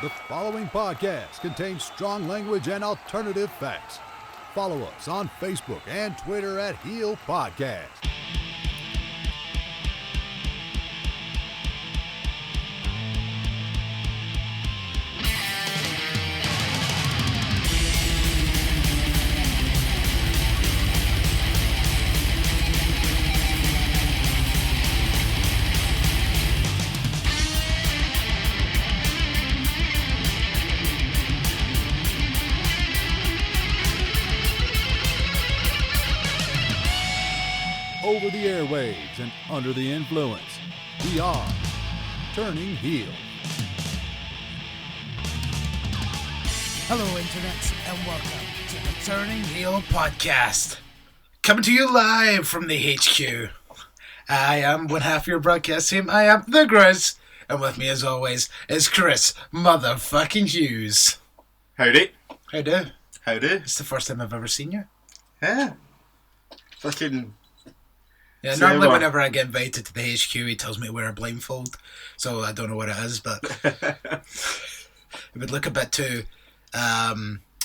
The following podcast contains strong language and alternative facts. Follow us on Facebook and Twitter at Heel Podcast. Over the airwaves and under the influence, we are Turning Heel. Hello, Internet, and welcome to the Turning Heel Podcast. Coming to you live from the HQ. I am one half of your broadcast team. I am the Grizz, and with me, as always, is Chris motherfucking Hughes. Howdy. Howdy. Howdy. It's the first time I've ever seen you. Yeah. Fucking... Yeah, So normally what? whenever I get invited to the HQ, he tells me to wear a blindfold, so I don't know what it is, but it would look a bit too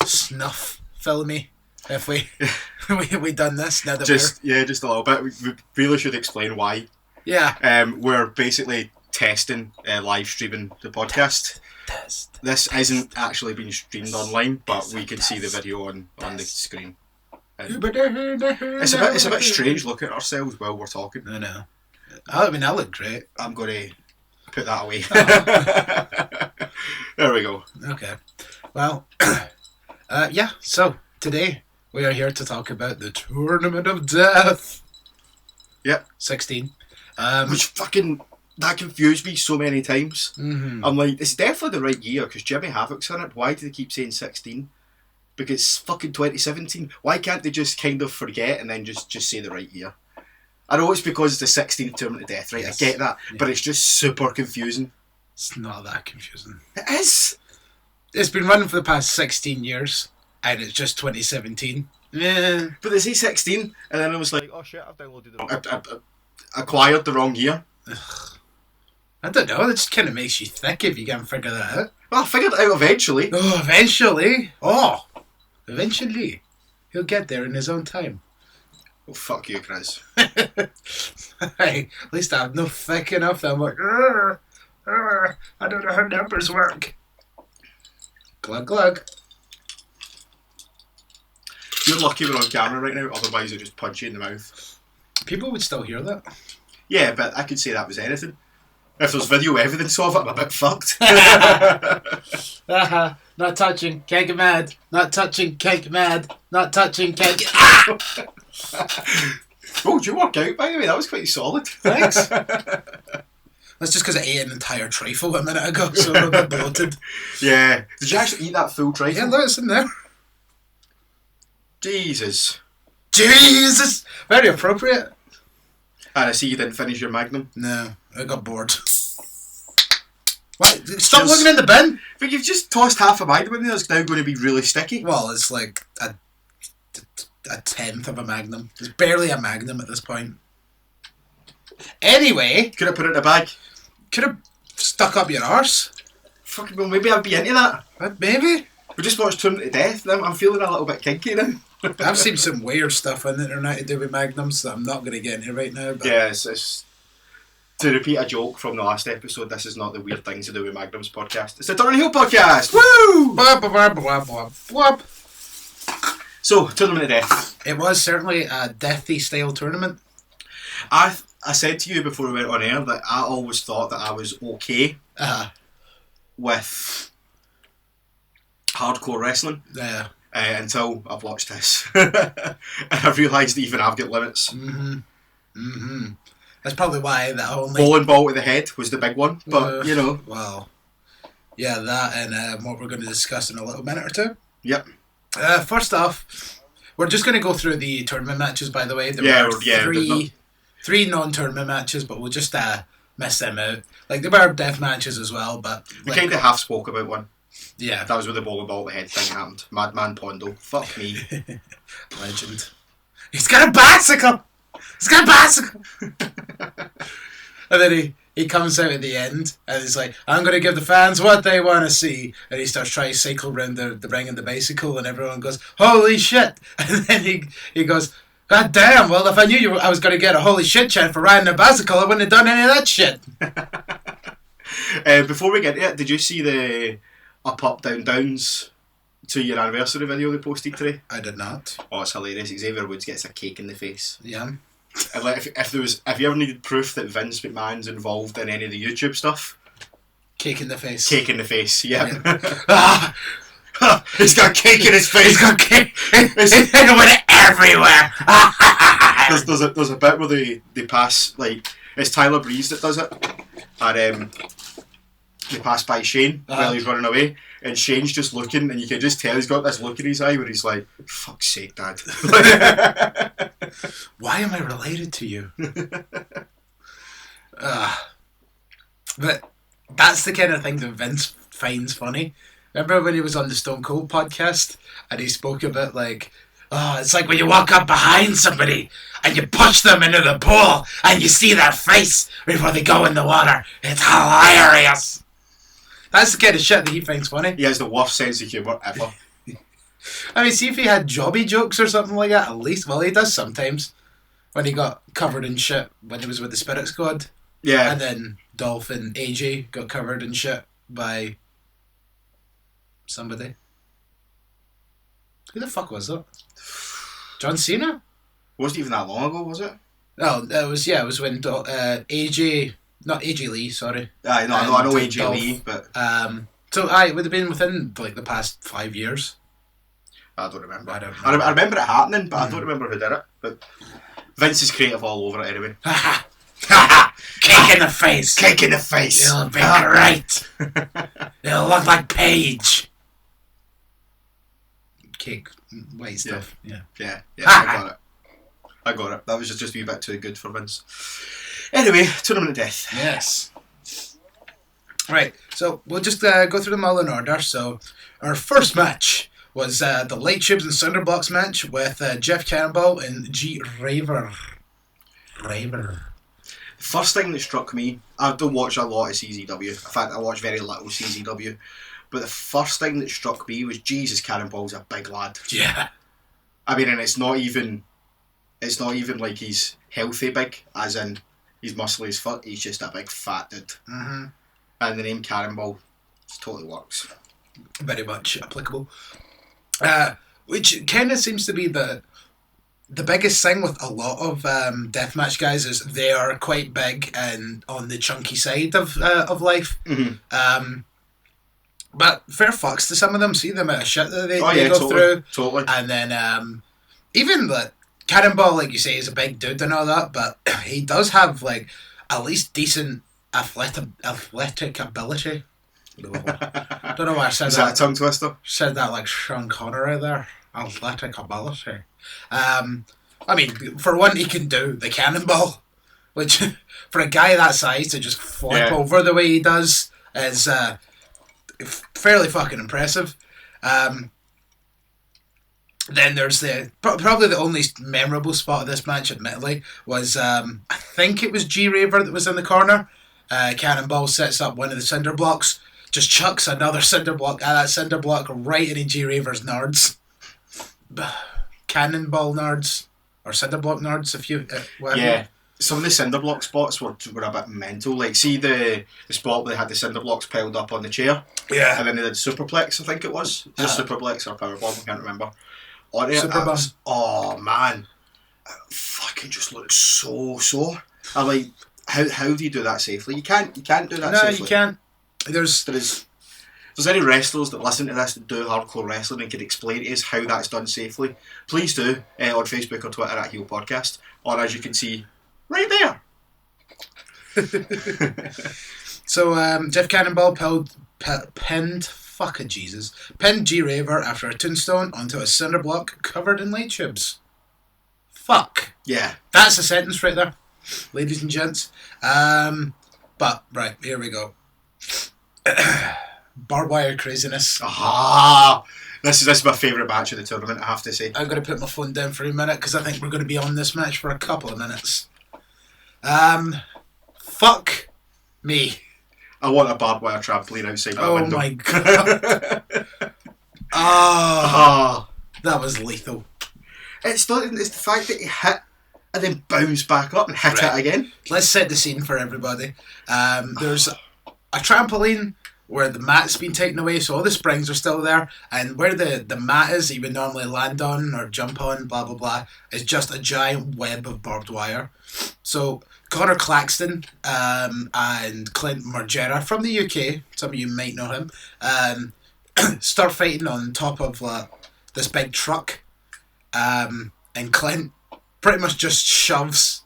snuff filmy if we done this now that just a little bit. We really should explain why. Yeah. We're basically testing live streaming the podcast. Test. This isn't actually being streamed online, but we can see the video on the screen. And it's a bit strange looking at ourselves while we're talking. I know. I mean, I look great. I'm going to put that away. Oh. There we go. Okay. Well, yeah, so today we are here to talk about the Tournament of Death. Yep. 16. Which fucking... That confused me so many times. Mm-hmm. I'm like, it's definitely the right year because Jimmy Havoc's in it. Why do they keep saying 16? Because it's fucking 2017. Why can't they just kind of forget and then just say the right year? I know it's because it's the 16th Tournament of Death, right? Yes. I get that. Yeah. But it's just super confusing. It's not that confusing. It is. It's been running for the past 16 years, and it's just 2017. Yeah. But they say 16, and then I was like, oh shit, I've downloaded the wrong... I acquired the wrong year. I don't know, it just kind of makes you thick if you can't figure that out. Well, I figured it out eventually. Oh, eventually. Oh, eventually. He'll get there in his own time. Oh, fuck you, Chris. Hey, at least I'm not thick enough that I'm like, I don't know how numbers work. Glug glug. You're lucky we're on camera right now, otherwise I'd just punch you in the mouth. People would still hear that. Yeah, but I could say that was anything. If there's video evidence of it, I'm a bit fucked. Not touching, can't get mad. Not touching, can't get mad. Not touching, can't get... Ah! Oh, did you work out, by the way? That was quite solid. Thanks. That's just because I ate an entire trifle a minute ago, so I'm a bit bloated. Yeah. Did you actually eat that full trifle? Yeah, look, it's in there. Jesus. Jesus! Very appropriate. And I see you didn't finish your Magnum. No, I got bored. What? Stop Just- looking in the bin! But you've just tossed half a Magnum in there. It's now going to be really sticky. Well, it's like a tenth of a Magnum. It's barely a Magnum at this point. Anyway, Could I put it in a bag? could have stuck up your arse. Fucking well, maybe I'd be into that. Maybe. We just watched Tournament of Death. Now I'm feeling a little bit kinky now. I've seen some weird stuff on the internet to do with Magnums that I'm not going to get into right now. But Yeah, it's to repeat a joke from the last episode, this is not the Weird Things to Do with Magnums podcast. It's the Turning Heel podcast. Woo! Bwah, bwah, bwah, bwah, bwah. So, Tournament of Death. It was certainly a deathy style tournament. I said to you before we went on air that I always thought that I was okay with hardcore wrestling Yeah. until I've watched this. And I've realised that even I've got limits. That's probably why that only... Bowling ball to the head was the big one, but you know. Well, yeah, that and what we're going to discuss in a little minute or two. Yep. First off, we're just going to go through the tournament matches, by the way. There Yeah, were yeah, three non-tournament matches, but we'll just miss them out. Like, there were death matches as well, but... We like, kind of half spoke about one. Yeah. That was where the bowling ball to the head thing happened. Madman Pondo. Fuck me. Legend. He's got a bicycle! He's got a bicycle! And then he comes out at the end and he's like, I'm going to give the fans what they want to see. And he starts trying to cycle around the ring in the bicycle, and everyone goes, holy shit. And then he goes, God damn, well, if I knew I was going to get a holy shit chant for riding a bicycle, I wouldn't have done any of that shit. Before we get to it, did you see the Up, Down, Downs 2-year anniversary video they posted today? I did not. Oh, it's hilarious. Xavier Woods gets a cake in the face. Yeah. And like, if you ever needed proof that Vince McMahon's involved in any of the YouTube stuff, cake in the face. Cake in the face, yeah. Ah! He's got cake in his face. He's got cake. It went everywhere. There's a bit where they pass, like, it's Tyler Breeze that does it, and they pass by Shane while he's running away, and Shane's just looking, and you can just tell he's got this look in his eye where he's like, fuck's sake, Dad. Why am I related to you? But that's the kind of thing that Vince finds funny. Remember when he was on the Stone Cold podcast and he spoke about like, oh, it's like when you walk up behind somebody and you push them into the pool and you see their face before they go in the water. It's hilarious. That's the kind of shit that he finds funny. He has the worst sense of humour ever. I mean, see if he had jobby jokes or something like that, at least. Well, he does sometimes. When he got covered in shit when he was with the Spirit Squad. Yeah. And then Dolph and AJ got covered in shit by somebody. Who the fuck was that? John Cena? Wasn't even that long ago, was it? No, it was when AJ, not AJ Lee, sorry. I know AJ Dolph, Lee, but so it would have been within like the past 5 years. I don't remember. I remember it happening, but I don't remember who did it. But Vince is creative all over it anyway. Cake in the face. Cake in the face. It'll be great. It'll look like Paige. Cake, white stuff. Yeah. I got it. That was just a wee bit too good for Vince. Anyway, Tournament of Death. Yes. Right, so we'll just go through them all in order. So, our first match was the Light Tubes and Cinder Blocks match with Jeff Cannonball and G. Raver. The first thing that struck me, I don't watch a lot of CZW. In fact, I watch very little CZW. But the first thing that struck me was, Jesus, Cannonball's a big lad. Yeah. I mean, and it's not even like he's healthy big, as in he's muscly as fuck. He's just a big fat dude. Mm-hmm. And the name Cannonball totally works. Very much applicable. Which kind of seems to be the biggest thing with a lot of deathmatch guys is they are quite big and on the chunky side of life. Mm-hmm. But fair fucks to some of them. See the amount of shit that they go through. Totally. And then even the Cannonball, like you say, is a big dude and all that, but he does have like at least decent athletic ability. Don't know why I said that. Is that a tongue twister? Said that like Sean Connery there. Athletic ability. I mean, for one, he can do the cannonball, which for a guy that size to just flip over the way he does is fairly fucking impressive. Then there's probably the only memorable spot of this match, admittedly, was I think it was G Raver that was in the corner. Cannonball sets up one of the cinder blocks, just chucks another cinder block at that cinder block right into G Raver's nards. Cannonball nards or cinder block nards, if you yeah. Some of the cinder block spots were a bit mental. Like, see the spot where they had the cinder blocks piled up on the chair? Yeah. And then they did superplex, I think it was. Just superplex or powerbomb, I can't remember. Superbomb. Oh, man. It fucking just looks so. I'm like, how do you do that safely? You can't do that safely. No, you can't. If there's any wrestlers that listen to this that do hardcore wrestling and can explain to us how that's done safely, please do on Facebook or Twitter at Heel Podcast, or as you can see, right there. So Jeff Cannonball pinned G Raver after a tombstone onto a cinder block covered in light tubes. Fuck. Yeah. That's a sentence right there, ladies and gents. But right, here we go. Barbed wire craziness. Aha! This is my favourite match of the tournament, I have to say. I'm going to put my phone down for a minute because I think we're going to be on this match for a couple of minutes. Fuck Me. I want a barbed wire trampoline outside my Oh window. my god. Ah. That was lethal. It's the fact that he hit and then bounced back up and hit it again. Let's set the scene for everybody. There's a trampoline where the mat's been taken away, so all the springs are still there, and where the mat is that you would normally land on or jump on, blah blah blah, is just a giant web of barbed wire. So Connor Claxton and Clint Margera from the UK, some of you might know him, start fighting on top of this big truck, and Clint pretty much just shoves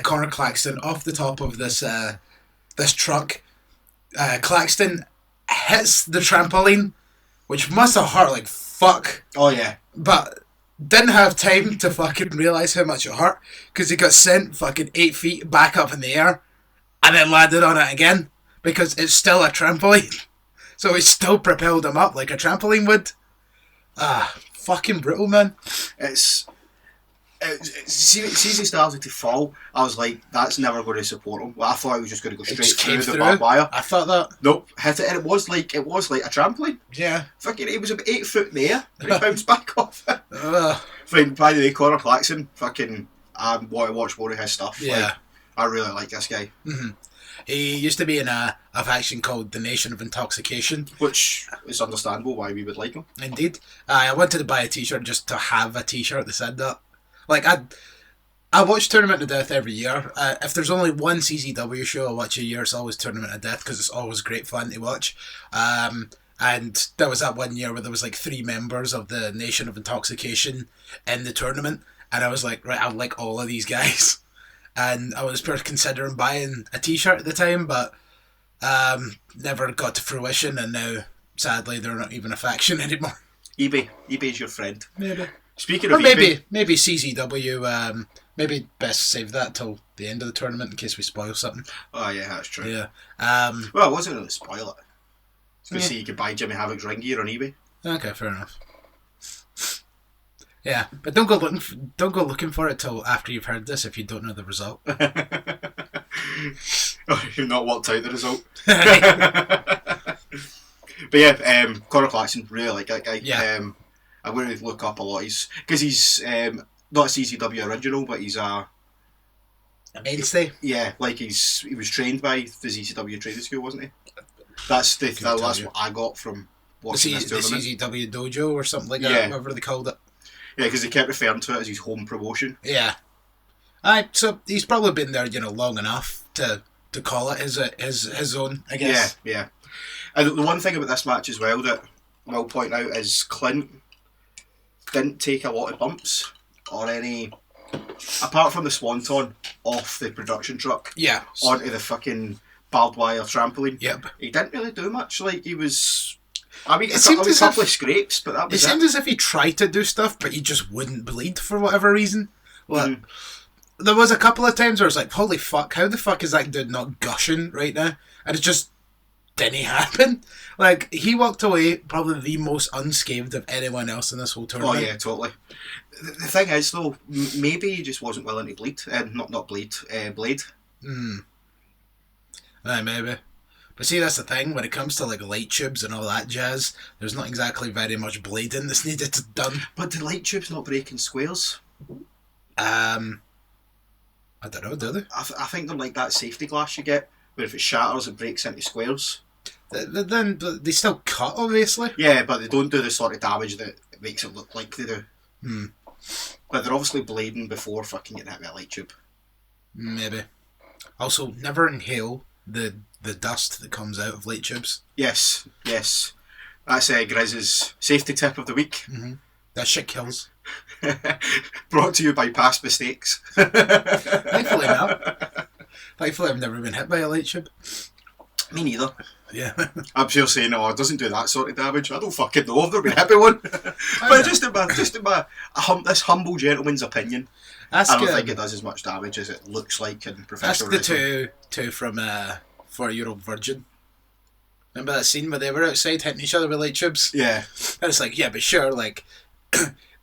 Connor Claxton off the top of this truck. Claxton hits the trampoline, which must have hurt like fuck. Oh yeah. But didn't have time to fucking realise how much it hurt, because he got sent fucking 8 feet back up in the air and then landed on it again, because it's still a trampoline. So it still propelled him up like a trampoline would. Fucking brutal, man. See, as he started to fall, I was like, that's never going to support him. Well, I thought he was just going to go straight through the barbed wire. I thought that. Nope, hit it, and it was like a trampoline. Yeah. Fucking, it was about 8 foot in the air, and he bounced back off it. By the way, Connor Claxton, fucking, I want to watch more of his stuff. Yeah. Like, I really like this guy. Mm-hmm. He used to be in a faction called the Nation of Intoxication. Which is understandable why we would like him. Indeed. I wanted to buy a t-shirt just to have a t-shirt that said that. Like, I watch Tournament of Death every year. If there's only one CZW show I watch a year, it's always Tournament of Death, because it's always great fun to watch. And there was that one year where there was like 3 members of the Nation of Intoxication in the tournament, and I was like, right, I like all of these guys. And I was considering buying a t-shirt at the time, but never got to fruition, and now, sadly, they're not even a faction anymore. eBay's your friend. Maybe. Speaking Or of maybe eBay, CZW, maybe best save that till the end of the tournament in case we spoil something. Oh yeah, that's true. Yeah. Well, I wasn't going to spoil it. I was going to say you could buy Jimmy Havoc's ring gear on eBay. Okay, fair enough. Yeah, but don't go looking for it till after you've heard this if you don't know the result. You've not worked out the result. But yeah, Connor Claxton, really like that guy. Yeah. I'm going to look up a lot. Because he's not a CZW original, but he's a mainstay. Yeah, like he was trained by the CZW training school, wasn't he? That's what I got from watching this tournament. The CZW dojo or something like that, Yeah. whatever they called it. Yeah, because they kept referring to it as his home promotion. Yeah. So he's probably been there, long enough to call it his own, I guess. Yeah. And the one thing about this match as well that I will point out is Clint didn't take a lot of bumps or any, apart from the swanton off the production truck. Yeah. Onto the fucking barbed wire trampoline. Yep. He didn't really do much. Like, he was... I mean, It seemed a as couple if- of scrapes, but that It was it. seemed as if he tried to do stuff, but he just wouldn't bleed for whatever reason. Like, there was a couple of times where I was like, holy fuck, how the fuck is that dude not gushing right now? And it just didn't happen. Like, he walked away probably the most unscathed of anyone else in this whole Oh tournament. yeah, totally. The thing is though, maybe he just wasn't willing to bleed. Blade. Aye, maybe. But see, that's the thing, when it comes to like light tubes and all that jazz, there's not exactly very much bleeding that's needed to done. But the light tube's not breaking squares. I don't know, do they? I think they're like that safety glass you get, where if it shatters, it breaks into squares. Then they still cut, obviously. Yeah, but they don't do the sort of damage that makes it look like they do. But they're obviously bleeding before fucking getting hit with a light tube. Maybe. Also, never inhale the dust that comes out of light tubes. Yes. That's Grizz's safety tip of the week. That shit kills. Brought to you by past mistakes. Thankfully not. Thankfully I've never been hit by a light tube. Me neither. Yeah. I'm sure saying, it doesn't do that sort of damage. I don't fucking know if they've been hit by one. But just in my this humble gentleman's opinion, I don't think it does as much damage as it looks like in professional wrestling. Ask the two from 4-Year-Old Virgin. Remember that scene where they were outside hitting each other with light tubes? Yeah. And it's like, yeah, but sure, like,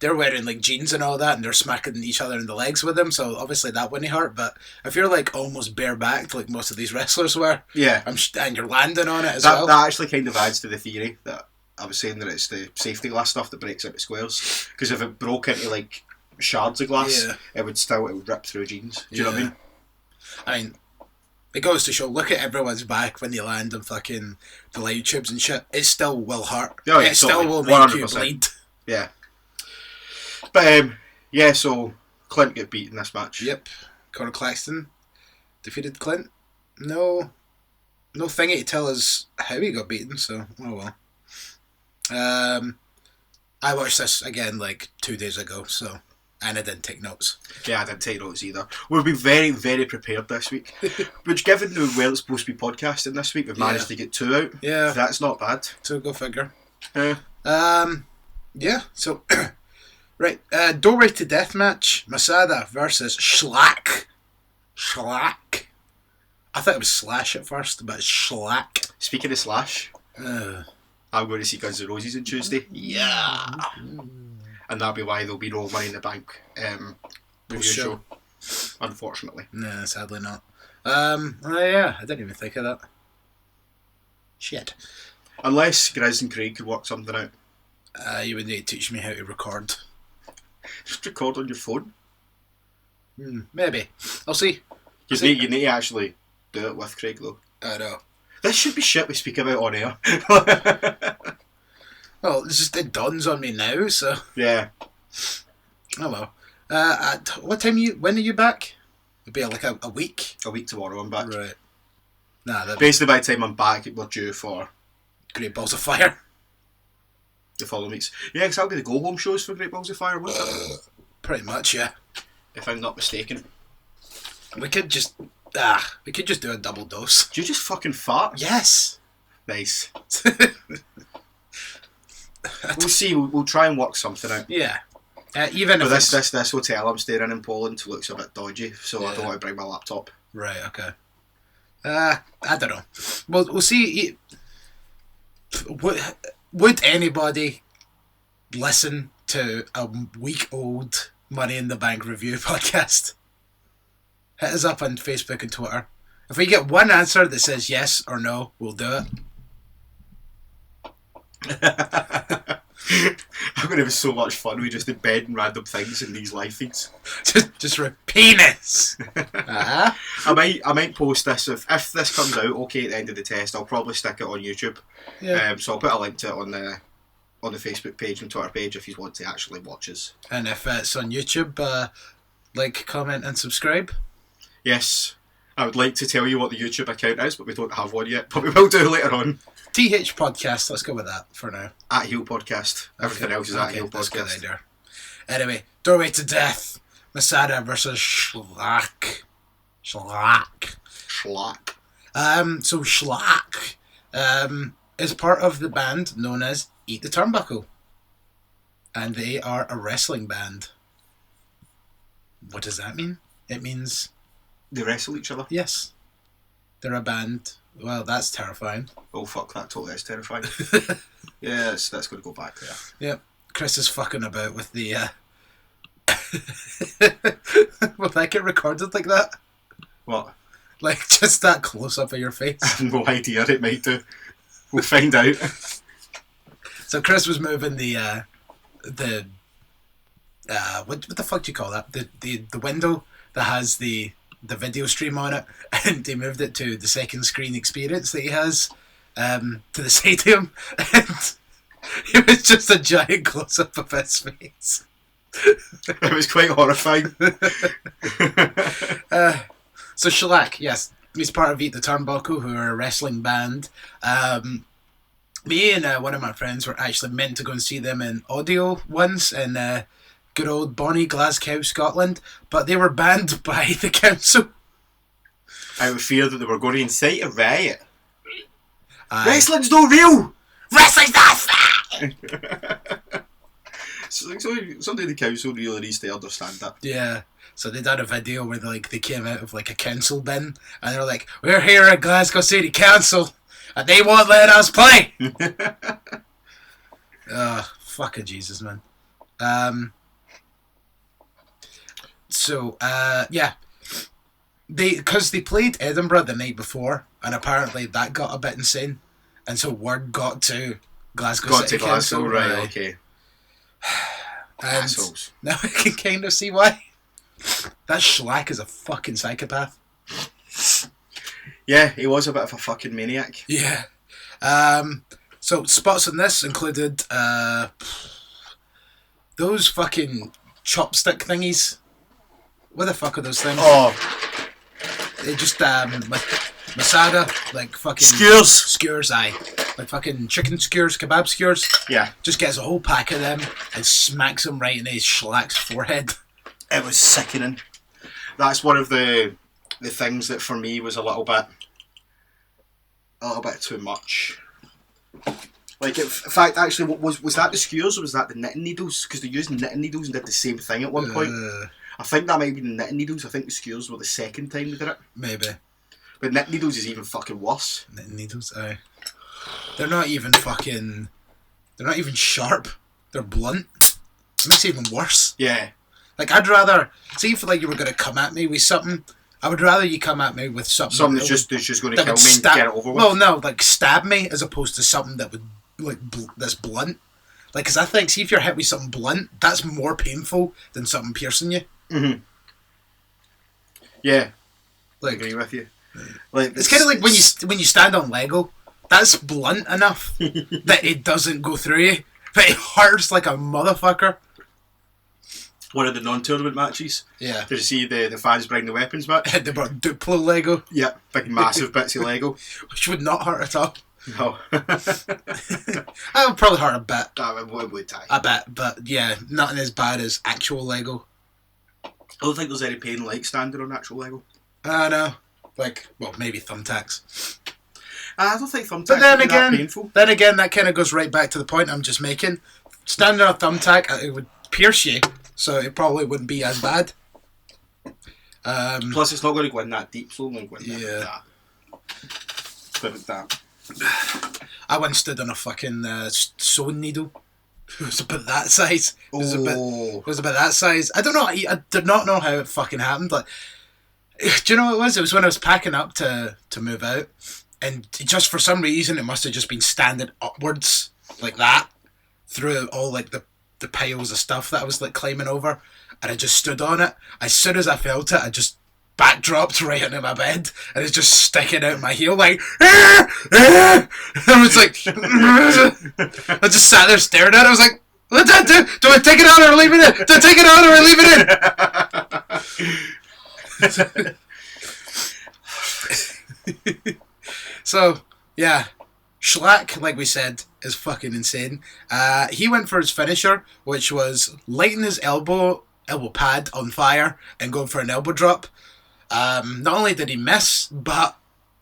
they're wearing like jeans and all that, and they're smacking each other in the legs with them. So obviously that wouldn't hurt. But if you're like almost barebacked, like most of these wrestlers were, Yeah. and you're landing on it as well. That actually kind of adds to the theory that I was saying, that it's the safety glass stuff that breaks into squares. Because if it broke into like shards of glass, it would rip through jeans. Do you know what I mean? I mean, it goes to show, look at everyone's back when they land on fucking the light tubes and shit. It still will hurt. Oh, yeah, it still will make 100%. you bleed. Yeah. But, yeah, so Clint got beat in this match. Yep. Conor Claxton defeated Clint. No thingy to tell us how he got beaten, so, oh well. I watched this again like 2 days ago, so, and I didn't take notes. Yeah, I didn't take notes either. We've been very, very prepared this week. Which, given the way it's supposed to be podcasting this week, we've managed to get 2 out. Yeah. That's not bad. So go figure. Yeah, so, right, Doorway to Death match, Masada versus Schlack. I thought it was Slash at first, but it's Schlack. Speaking of Slash, I'm going to see Guns N' Roses on Tuesday. Yeah. And that'll be why there'll be no Money in the Bank review show. Unfortunately. No, sadly not. Yeah, I didn't even think of that. Shit. Unless Grizz and Craig could work something out. You would need to teach me how to record. Just record on your phone. Maybe. I'll see. You need to actually do it with Craig, though. I know. This should be shit we speak about on air. Well, it dawns on me now, so... Yeah. Oh well. What time when are you back? It'll be like a week? A week tomorrow I'm back. Right. Nah, basically by the time I'm back, we're due for... Great Balls of Fire. The following weeks. Yeah, because that'll be the go-home shows for Great Balls of Fire, won't it? Pretty much, yeah. If I'm not mistaken. We could just do a double dose. Do you just fucking fart? Yes. Nice. We'll see. We'll try and work something out. Yeah. Even but if this hotel I'm staying in Poland looks a bit dodgy, so I don't want to bring my laptop. Right. Okay. I don't know. We'll see. Would anybody listen to a week-old Money in the Bank review podcast? Hit us up on Facebook and Twitter. If we get one answer that says yes or no, we'll do it. I'm going to have so much fun. We just embed random things in these live feeds. just penis. I might post this if this comes out okay at the end of the test. I'll probably stick it on YouTube. Yeah. So I'll put a link to it on the Facebook page and Twitter page if you want to actually watch us. And if it's on YouTube, like, comment, and subscribe. Yes. I would like to tell you what the YouTube account is, but we don't have one yet. But we will do later on. TH Podcast, let's go with that for now. At Heel Podcast. Everything else is at Heel That's Podcast. a good idea. Anyway, Doorway to Death, Masada versus Schlack. Schlack. So Schlack is part of the band known as Eat the Turnbuckle. And they are a wrestling band. What does that mean? It means... They wrestle each other? Yes. They're a band. Well, that's terrifying. Oh, fuck, that totally is terrifying. Yeah, that's going to go back there. Yep. Chris is fucking about with the... Will that get recorded like that? What? Like, just that close-up of your face? I have no idea, it might do. We'll find out. So Chris was moving the what the fuck do you call that? The window that has the video stream on it, and he moved it to the second screen experience that he has to the side of him, and it was just a giant close-up of his face. It was quite horrifying. So Shellac, yes, he's part of Eat the Turnbuckle, who are a wrestling band. Me and one of my friends were actually meant to go and see them in audio once in good old Bonnie, Glasgow, Scotland, but they were banned by the council. Out of fear that they were going to incite a riot. Wrestling's not real! Wrestling's not fair! So somebody in the council really needs to understand that. Yeah. So they done a video where they came out of like a council bin and they're like, "We're here at Glasgow City Council and they won't let us play." Fucking Jesus, man. Yeah. Because they played Edinburgh the night before, and apparently that got a bit insane. And so word got to Glasgow City Council. Right, okay. And assholes. now I can kind of see why. That Schlack is a fucking psychopath. Yeah, he was a bit of a fucking maniac. Yeah. So spots in this included those fucking chopstick thingies. What the fuck are those things? Oh, They just masada, like fucking skewers, aye, like fucking chicken skewers, kebab skewers. Yeah, just gets a whole pack of them and smacks him right in his Schlack's forehead. It was sickening. That's one of the things that for me was a little bit too much. Like, in fact, actually, was that the skewers or was that the knitting needles? Because they used knitting needles and did the same thing at one point. I think that might be the knitting needles. I think the skewers were the second time they did it. Maybe. But knitting needles is even fucking worse. Knitting needles, aye. They're not even sharp. They're blunt. It makes it even worse. Yeah. Like, I'd rather... See if like you were going to come at me with something... I would rather you come at me with something that's just going to kill me and get it over with. Well, no, like stab me as opposed to something that would that's blunt. Like, because I think, see if you're hit with something blunt, that's more painful than something piercing you. Mm-hmm. Yeah, like, I agree with you. Like, it's kind of like when you stand on Lego. That's blunt enough that it doesn't go through you, but it hurts like a motherfucker. One of the non-tournament matches. Yeah. Did you see the fans bring the weapons match? They brought Duplo Lego. Yeah, big massive bits of Lego. Which would not hurt at all. No. That would probably hurt a bit. That would die. I bet, but yeah, nothing as bad as actual Lego. I don't think there's any pain like standing on actual Lego. I know. Like, well, maybe thumbtacks. I don't think thumbtacks but then would be again, that painful. Then again, that kind of goes right back to the point I'm just making. Standing on a thumbtack, it would pierce you, so it probably wouldn't be as bad. Plus, it's not going to go in that deep, so I'm going to go in yeah. that. I once stood on a fucking sewing needle. It was about that size. It was about that size. I don't know. I did not know how it fucking happened. Like, do you know what it was? It was when I was packing up to move out, and just for some reason, it must have just been standing upwards like that through all like the piles of stuff that I was like climbing over, and I just stood on it. As soon as I felt it, I just backdropped right into my bed, and it's just sticking out my heel like. I was like, I just sat there staring at it. I was like, what do I do? Do I take it out or leave it in? Do I take it out or leave it in? So, yeah. Schlack, like we said, is fucking insane. He went for his finisher, which was lighting his elbow pad on fire and going for an elbow drop. Not only did he miss, but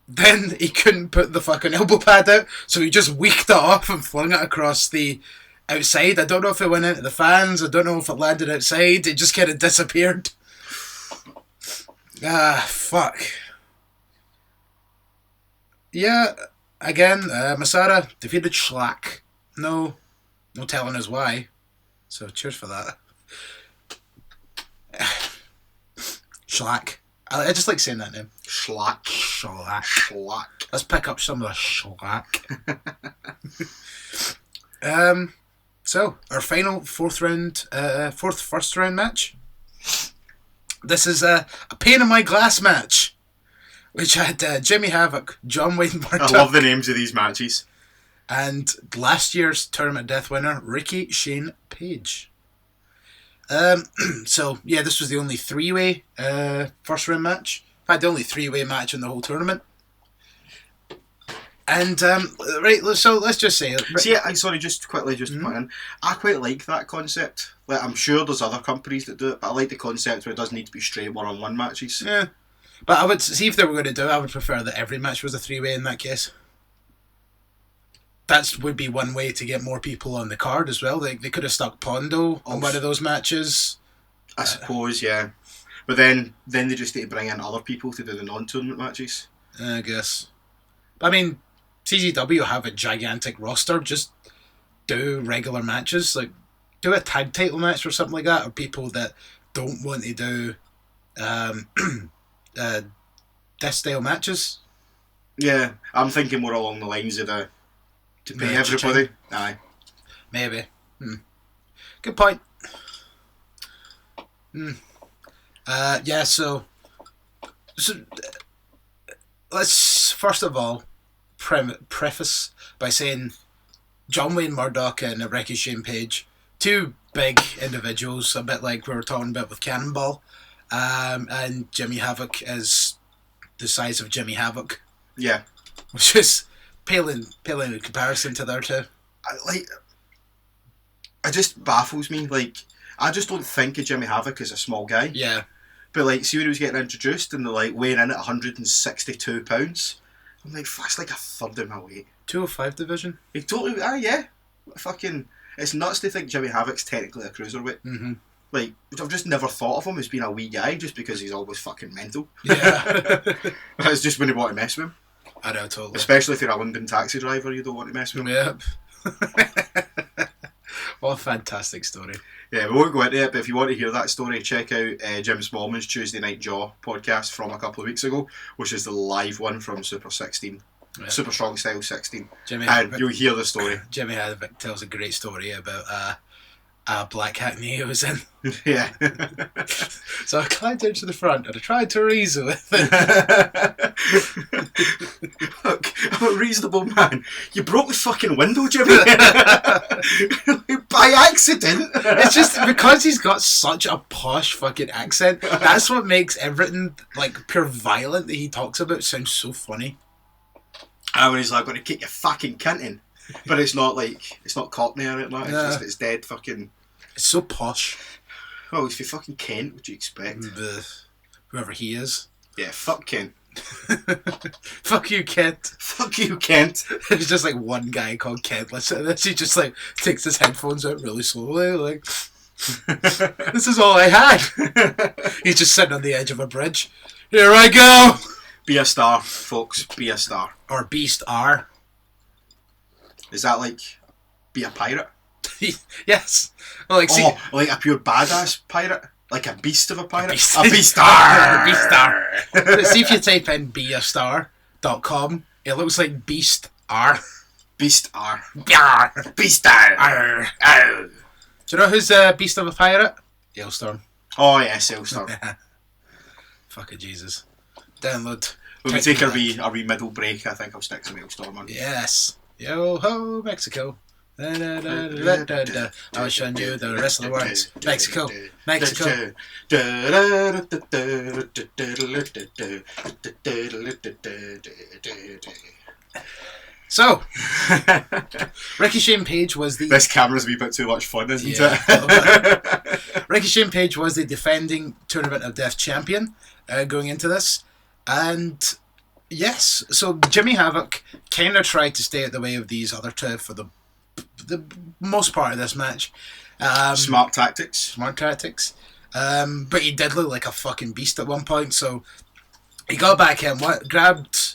then he couldn't put the fucking elbow pad out, so he just weaked it off and flung it across the outside. I don't know if it went into the fans. I don't know if it landed outside. It just kind of disappeared. Fuck. Yeah, again, Masada defeated Schlack. No telling us why. So cheers for that. Schlack. I just like saying that name. Schlack. Let's pick up some of the Schlack. So, our final first round match. This is a pain in my glass match, which had Jimmy Havoc, John Wayne Murdoch. I love the names of these matches. And last year's Tournament Death winner, Ricky Shane Page. So, yeah, this was the only three-way first round match. In fact, the only three-way match in the whole tournament. And, right, so let's just say... See, sorry, just quickly, to put in, I quite like that concept. Like, I'm sure there's other companies that do it, but I like the concept where it doesn't need to be straight one-on-one matches. Yeah. But I would, see if they were going to do it, I would prefer that every match was a three-way in that case. That would be one way to get more people on the card as well. They could have stuck Pondo on one of those matches. I suppose, yeah. But then they just need to bring in other people to do the non-tournament matches. I guess. I mean, CZW have a gigantic roster. Just do regular matches. Like, do a tag title match or something like that, or people that don't want to do death style matches. Yeah, I'm thinking more along the lines of to pay Yeah, everybody. Aye. Maybe. Good point. Yeah, so let's first of all preface by saying John Wayne Murdoch and Ricky Shane Page, two big individuals, a bit like we were talking about with Cannonball, and Jimmy Havoc is the size of Jimmy Havoc. Yeah. Which is pale in comparison to their two. It just baffles me. Like, I just don't think of Jimmy Havoc as a small guy. Yeah. But, like, see when he was getting introduced and they're, like, weighing in at 162 pounds. I'm like, that's like a third of my weight. 205 division? He totally, yeah. Fucking, it's nuts to think Jimmy Havoc's technically a cruiserweight. Mm-hmm. Like, I've just never thought of him as being a wee guy just because he's always fucking mental. Yeah. That's just when you want to mess with him. I know, totally. Especially if you're a London taxi driver, you don't want to mess with him. Yep. What a fantastic story. Yeah, we won't go into it, but if you want to hear that story, check out Jim Smallman's Tuesday Night Jaw podcast from a couple of weeks ago, which is the live one from Super 16. Yeah. Super Strong Style 16. And you'll hear the story. Jimmy Havoc tells a great story about a black hackney he was in. Yeah. So I climbed into the front and I tried to reason with it. Look, I'm a reasonable man. You broke the fucking window, Jimmy. By accident. It's just because he's got such a posh fucking accent. That's what makes everything like pure violent that he talks about sound so funny. And when he's like, I'm going to kick your fucking cunt in. But it's not like, it's not Cockney or anything like that. It's just, it's dead fucking... It's so posh. Oh, he's for fucking Kent, what do you expect? Whoever he is. Yeah, fuck Kent. Fuck you, Kent. Fuck you, Kent. There's just like one guy called Kent. Listen to this. He just like takes his headphones out really slowly. Like, this is all I had. He's just sitting on the edge of a bridge. Here I go. Be a star, folks. Be a star. Or Beast R. Is that like be a pirate? Yes. Well, like, see, like a pure badass pirate? Like a beast of a pirate? A beast star. Beast star. See if you type in beastar.com, it looks like Beast R. Beast R. Yarr. Beast R. Arr. Arr. Do you know who's Beast of a Pirate? Hailstorm. Oh yes, Hailstorm. Fucking Jesus. Download. When we take a wee middle break, I think I'll stick some Hailstorm on. Yes. Yo ho, Mexico. Da, da, da, da, da, da. I'll show you the rest of the words. Mexico. Mexico. So, Ricky Shane Page was the... This camera's a wee bit too much fun, isn't it? Ricky Shane Page was the defending Tournament of Death champion going into this. And yes, so Jimmy Havoc kind of tried to stay out the way of these other two for the most part of this match. Smart tactics. But he did look like a fucking beast at one point, so he got back in, grabbed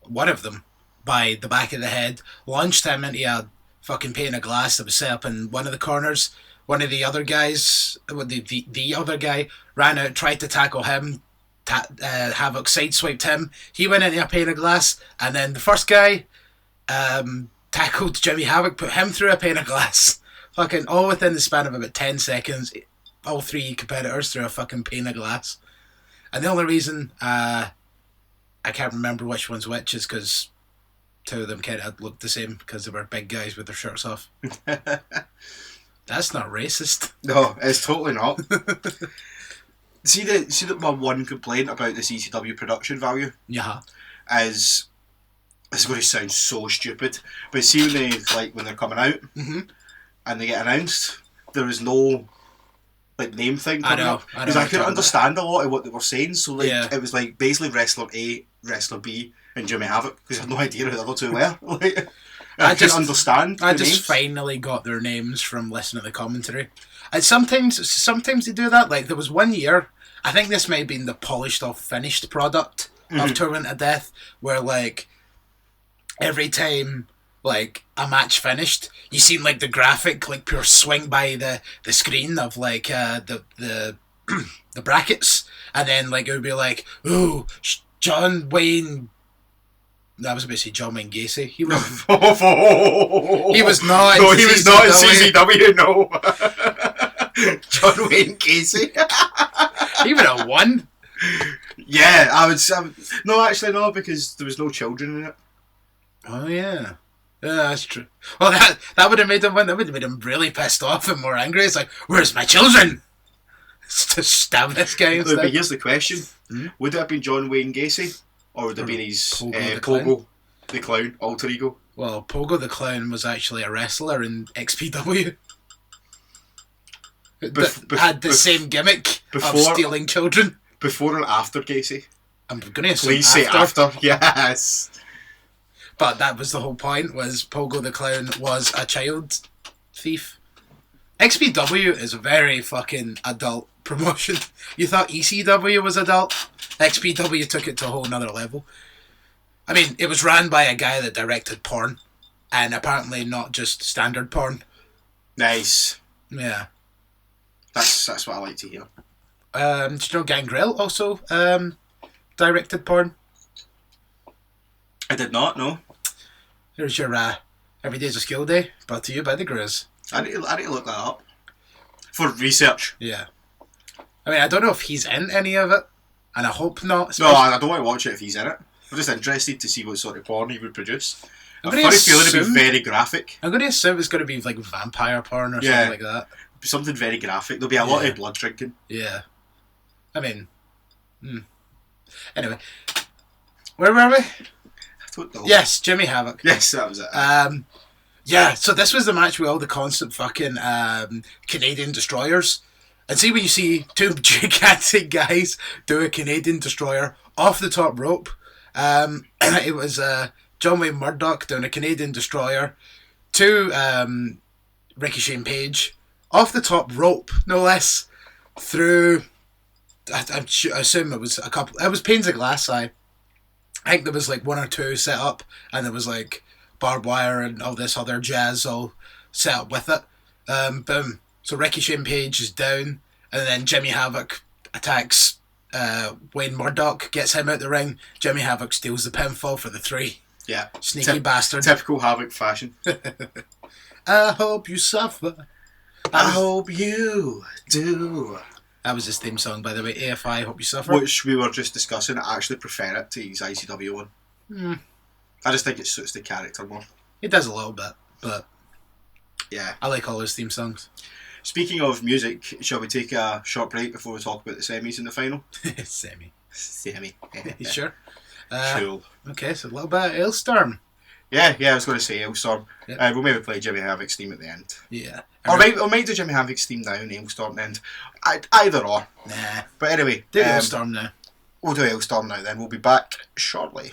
one of them by the back of the head, launched him into a fucking pane of glass that was set up in one of the corners. One of the other guys, the other guy ran out, tried to tackle him. Havoc sideswiped him. He went into a pane of glass, and then the first guy tackled Jimmy Havoc, put him through a pane of glass. Fucking all within the span of about 10 seconds. All three competitors through a fucking pane of glass. And the only reason I can't remember which one's which is because two of them kind of looked the same because they were big guys with their shirts off. That's not racist. No, it's totally not. See that my one complaint about the CZW production value is, it's going to sound so stupid, but see when they're coming out and they get announced, there is no like name thing coming up because I couldn't understand a lot of what they were saying. So like it was like basically wrestler A, wrestler B, and Jimmy Havoc because I had no idea who the other two were. Like, I just understand. I just finally got their names from listening to the commentary. And sometimes they do that. Like there was one year, I think this may have been the polished off finished product of Tournament of Death, where like every time like a match finished, you seen like the graphic like pure swing by the screen of like the the brackets, and then like it would be like, ooh, John Wayne. I was about to say John Wayne Gacy. He was. He was not. No, in he was CZW. not in CZW. No. John Wayne Casey. He would have won. Yeah, I would. No, actually, no, because there was no children in it. Oh yeah. Yeah, that's true. Well, that would have made him win. That would have made him really pissed off and more angry. It's like, where's my children? To stab this guy instead. But here's the question: would it have been John Wayne Gacy, or would it have been his Pogo the Clown alter ego? Well, Pogo the Clown was actually a wrestler in XPW. Had the same gimmick of stealing children. Before and after Gacy? I'm going to assume Please say after. Yes. But that was the whole point, was Pogo the Clown was a child thief. XPW is a very fucking adult promotion. You thought ECW was adult? XPW took it to a whole nother level. I mean, it was ran by a guy that directed porn. And apparently not just standard porn. Nice. Yeah. That's what I like to hear. Did you know Gangrel also directed porn? I did not know. Here's your Every Day's a Skill Day, brought to you by the Grizz. I need to look that up. For research. Yeah. I mean, I don't know if he's in any of it, and I hope not. No, I don't want to watch it if he's in it. I'm just interested to see what sort of porn he would produce. I've got a feeling it'd be very graphic. I'm going to assume it's going to be like vampire porn or something like that. Something very graphic. There'll be a lot of blood drinking. Yeah. I mean... Anyway. Where were we? I don't know. Yes, Jimmy Havoc. Yes, that was it. Yeah, so this was the match with all the constant fucking Canadian destroyers. And see when you see two gigantic guys do a Canadian destroyer off the top rope. It was John Wayne Murdoch doing a Canadian destroyer to Ricochet Page off the top rope, no less, through... I assume it was a couple... It was panes of glass, I think there was like one or two set up, and there was like barbed wire and all this other jazz all set up with it. Boom. So Ricochet Page is down, and then Jimmy Havoc attacks Wayne Murdoch, gets him out the ring. Jimmy Havoc steals the pinfall for the 3. Yeah. Sneaky bastard. Typical Havoc fashion. I hope you suffer. I hope you do. That was his theme song, by the way. AFI, Hope You Suffer. Which we were just discussing. I actually prefer it to his ICW one. I just think it suits the character more. It does a little bit, but yeah, I like all his theme songs. Speaking of music, shall we take a short break before we talk about the semis and the final? Semi. You sure? Cool. Okay, so a little bit of Ailstorm. Yeah, I was going to say Ailstorm. Yep. We'll maybe play Jimmy Havoc's theme at the end. Yeah. Or might do Jimmy Havoc's theme now and Ailstorm at the end. Either or. Nah. But anyway. Do Ailstorm now. We'll do Ailstorm now then. We'll be back shortly.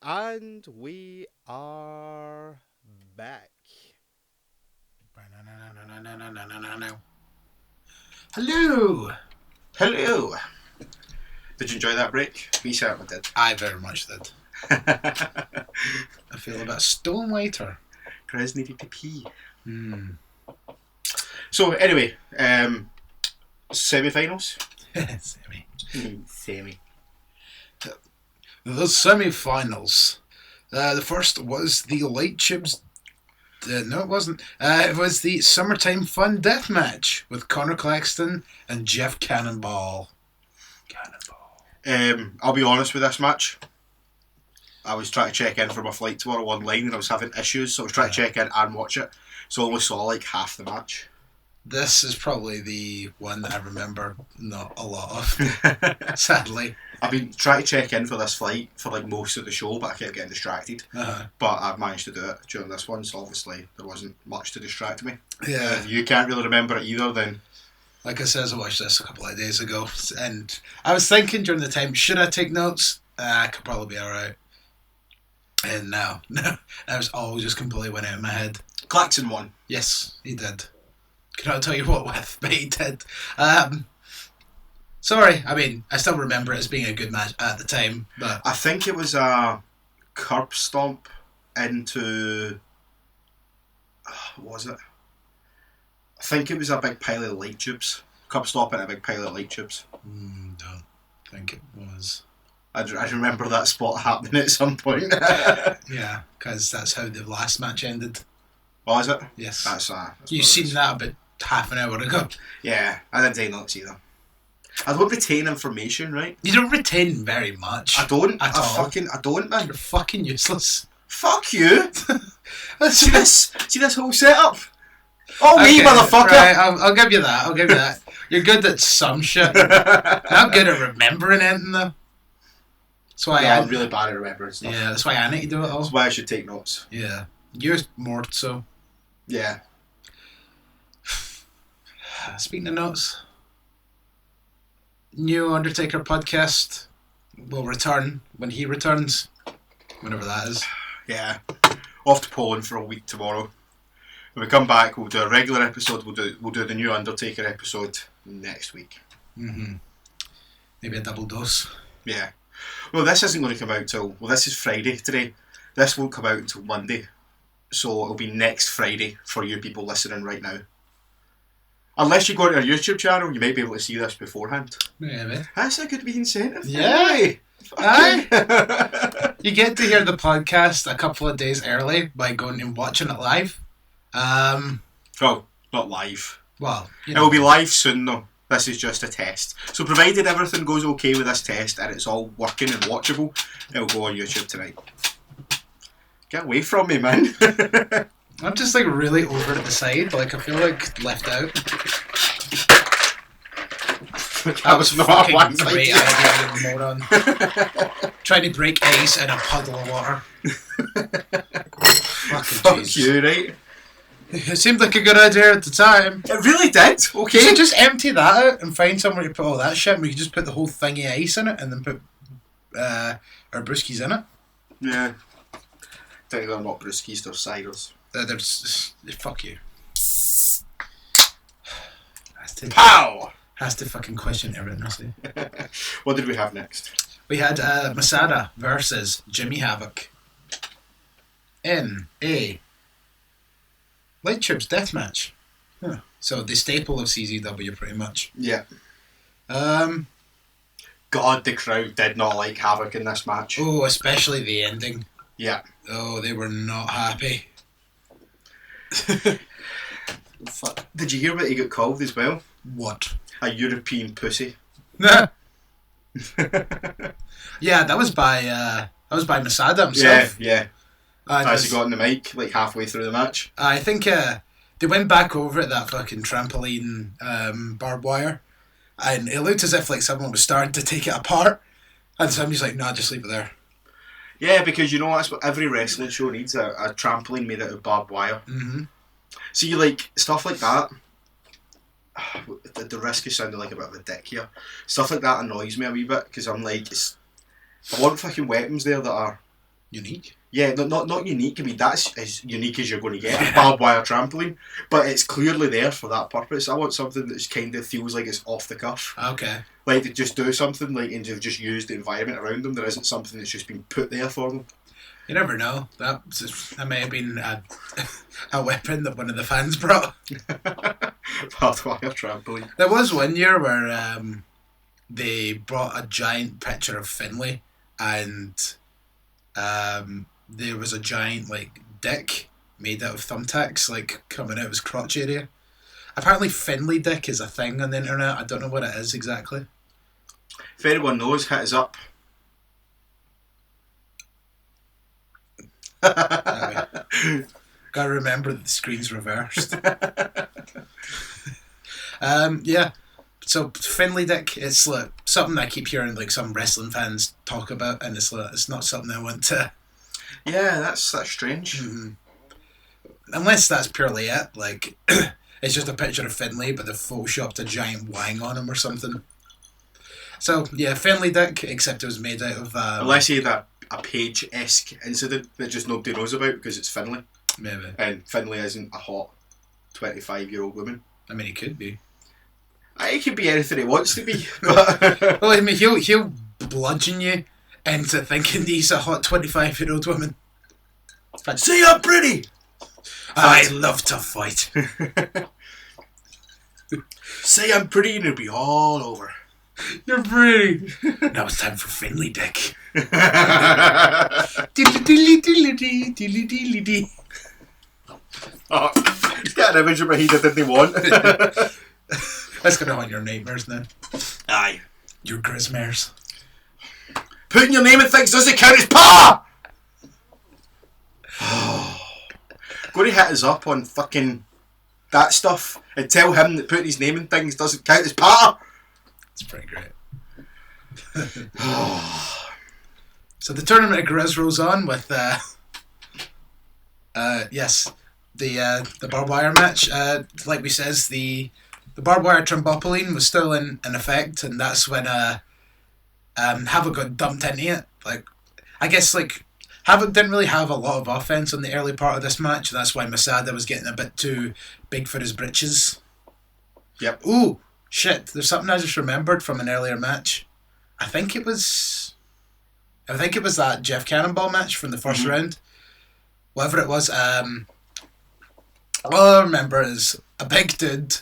And we are back. Hello. Hello. Did you enjoy that break? We certainly did. I very much did. I feel a bit stone lighter. Chris needed to pee. Hmm. So anyway, semi-finals. Semi. The semi-finals. The first was the Light Tubes. No, it wasn't. It was the Summertime Fun Death Match with Connor Claxton and Jeff Cannonball. I'll be honest with this match. I was trying to check in for my flight tomorrow online and I was having issues, so I was trying to check in and watch it. So I only saw like half the match. This is probably the one that I remember not a lot of, sadly. I've been trying to check in for this flight for like most of the show, but I kept getting distracted. But I've managed to do it during this one, so obviously there wasn't much to distract me. Yeah. If you can't really remember it either, then... Like I said, I watched this a couple of days ago, and I was thinking during the time, should I take notes? I could probably be alright. And no, I was all just completely went out of my head. Claxton won. Yes, he did. Cannot tell you what with, but he did. Sorry, I mean, I still remember it as being a good match at the time, but... I think it was a curb stomp into... What was it? I think it was a big pile of light tubes. Curb stomp and a big pile of light tubes. Don't think it was. I remember that spot happening at some point. Yeah, because that's how the last match ended. Was it? Yes. That's You've seen that about half an hour ago. Yeah, I didn't take notes either. I don't retain information, right? You don't retain very much. I don't. At all. I don't, man. You're fucking useless. Fuck you. See this whole setup? Oh, me, Okay, motherfucker. Right, I'll give you that. You're good at some shit. Not good at remembering anything, though. That's why I'm really bad at remembering stuff. Yeah, that's why I need to do it all. That's why I should take notes. Yeah. You're more so. Yeah. Speaking of notes, new Undertaker podcast will return when he returns, whenever that is. Yeah. Off to Poland for a week tomorrow. When we come back, we'll do a regular episode. We'll do the new Undertaker episode next week. Mm-hmm. Maybe a double dose. Yeah. Well, this isn't going to come out till... Well, this is Friday today. This won't come out until Monday. So it'll be next Friday for you people listening right now. Unless you go to our YouTube channel, you might be able to see this beforehand. Maybe. That's a good wee incentive. Yeah. Aye. You get to hear the podcast a couple of days early by going and watching it live. Well, not live. Well, It will be live soon though. This is just a test. So provided everything goes okay with this test and it's all working and watchable, it'll go on YouTube tonight. Get away from me, man. I'm just like really over at the side. Like I feel like left out. That was not fucking one great idea, you moron. Trying to break ice in a puddle of water. Fuck jeez. you, right? It seemed like a good idea at the time. It really did. You Okay. should just empty that out and find somewhere to put all that shit. We could just put the whole thingy of ice in it and then put our brewskis in it. Yeah. Technically, they're not brewskis, they're ciders. There's fuck you. Pow! Has to fucking question everything I say. What did we have next? We had Masada versus Jimmy Havoc in a Light Tubes death match. Huh. So the staple of CZW, pretty much. Yeah. Um. God, the crowd did not like Havoc in this match. Oh, especially the ending. Yeah. Oh, they were not happy. Fuck. Did you hear what he got called as well? What? A European pussy. Yeah, that was by Masada himself. Yeah. And As he got on the mic like halfway through the match. I think they went back over at that fucking trampoline barbed wire, and it looked as if like someone was starting to take it apart, and somebody's like, "Nah, just leave it there." Yeah, because you know that's what every wrestling show needs, a trampoline made out of barbed wire. Mm-hmm. See, like, stuff like that, the risk of sounding like a bit of a dick here, stuff like that annoys me a wee bit, because I'm like, I want fucking weapons there that are Unique. Yeah, not unique. I mean, that's as unique as you're going to get. A barbed wire trampoline, but it's clearly there for that purpose. I want something that kind of feels like it's off the cuff. Okay. Like to just do something like and to just use the environment around them. There isn't something that's just been put there for them. You never know. That may have been a weapon that one of the fans brought. Barbed wire trampoline. There was one year where they brought a giant picture of Finlay, and there was a giant like dick made out of thumbtacks like coming out of his crotch area. Apparently Finlay dick is a thing on the internet. I don't know what it is exactly. If anyone knows, hit us up. Gotta remember that the screen's reversed. Yeah. So Finlay dick, it's like something I keep hearing like some wrestling fans talk about, and it's like it's not something I want to. Yeah, that's strange. Mm-hmm. Unless that's purely it, like it's just a picture of Finlay, but they've photoshopped a giant wang on him or something. So yeah, Finlay dick, except it was made out of. Unless he had a Paige-esque incident that just nobody knows about because it's Finlay. Maybe. And Finlay isn't a hot 25-year-old woman. I mean, he could be. He could be anything he wants to be. But Well, I mean, he'll bludgeon you into thinking he's a hot 25-year-old woman. say I'm pretty! I love to fight. Say I'm pretty and it'll be all over. You're pretty. Now it's time for Finlay dick. Oh, he's got an image of my head I didn't want. That's gonna haunt your nightmares now. Aye. Your grismares. Putting your name in things doesn't count as power! Go to hit us up on fucking that stuff and tell him that putting his name in things doesn't count as power. It's pretty great. So the tournament of Grizz rolls on with yes, the barbed wire match. Like we says, the barbed wire trampoline was still in effect, and that's when Havoc got dumped into it. Like, I guess like Havoc didn't really have a lot of offense on the early part of this match. That's why Masada was getting a bit too big for his britches. Yep. Ooh, shit! There's something I just remembered from an earlier match. I think it was that Jeff Cannonball match from the first round. Whatever it was, all I remember is a big dude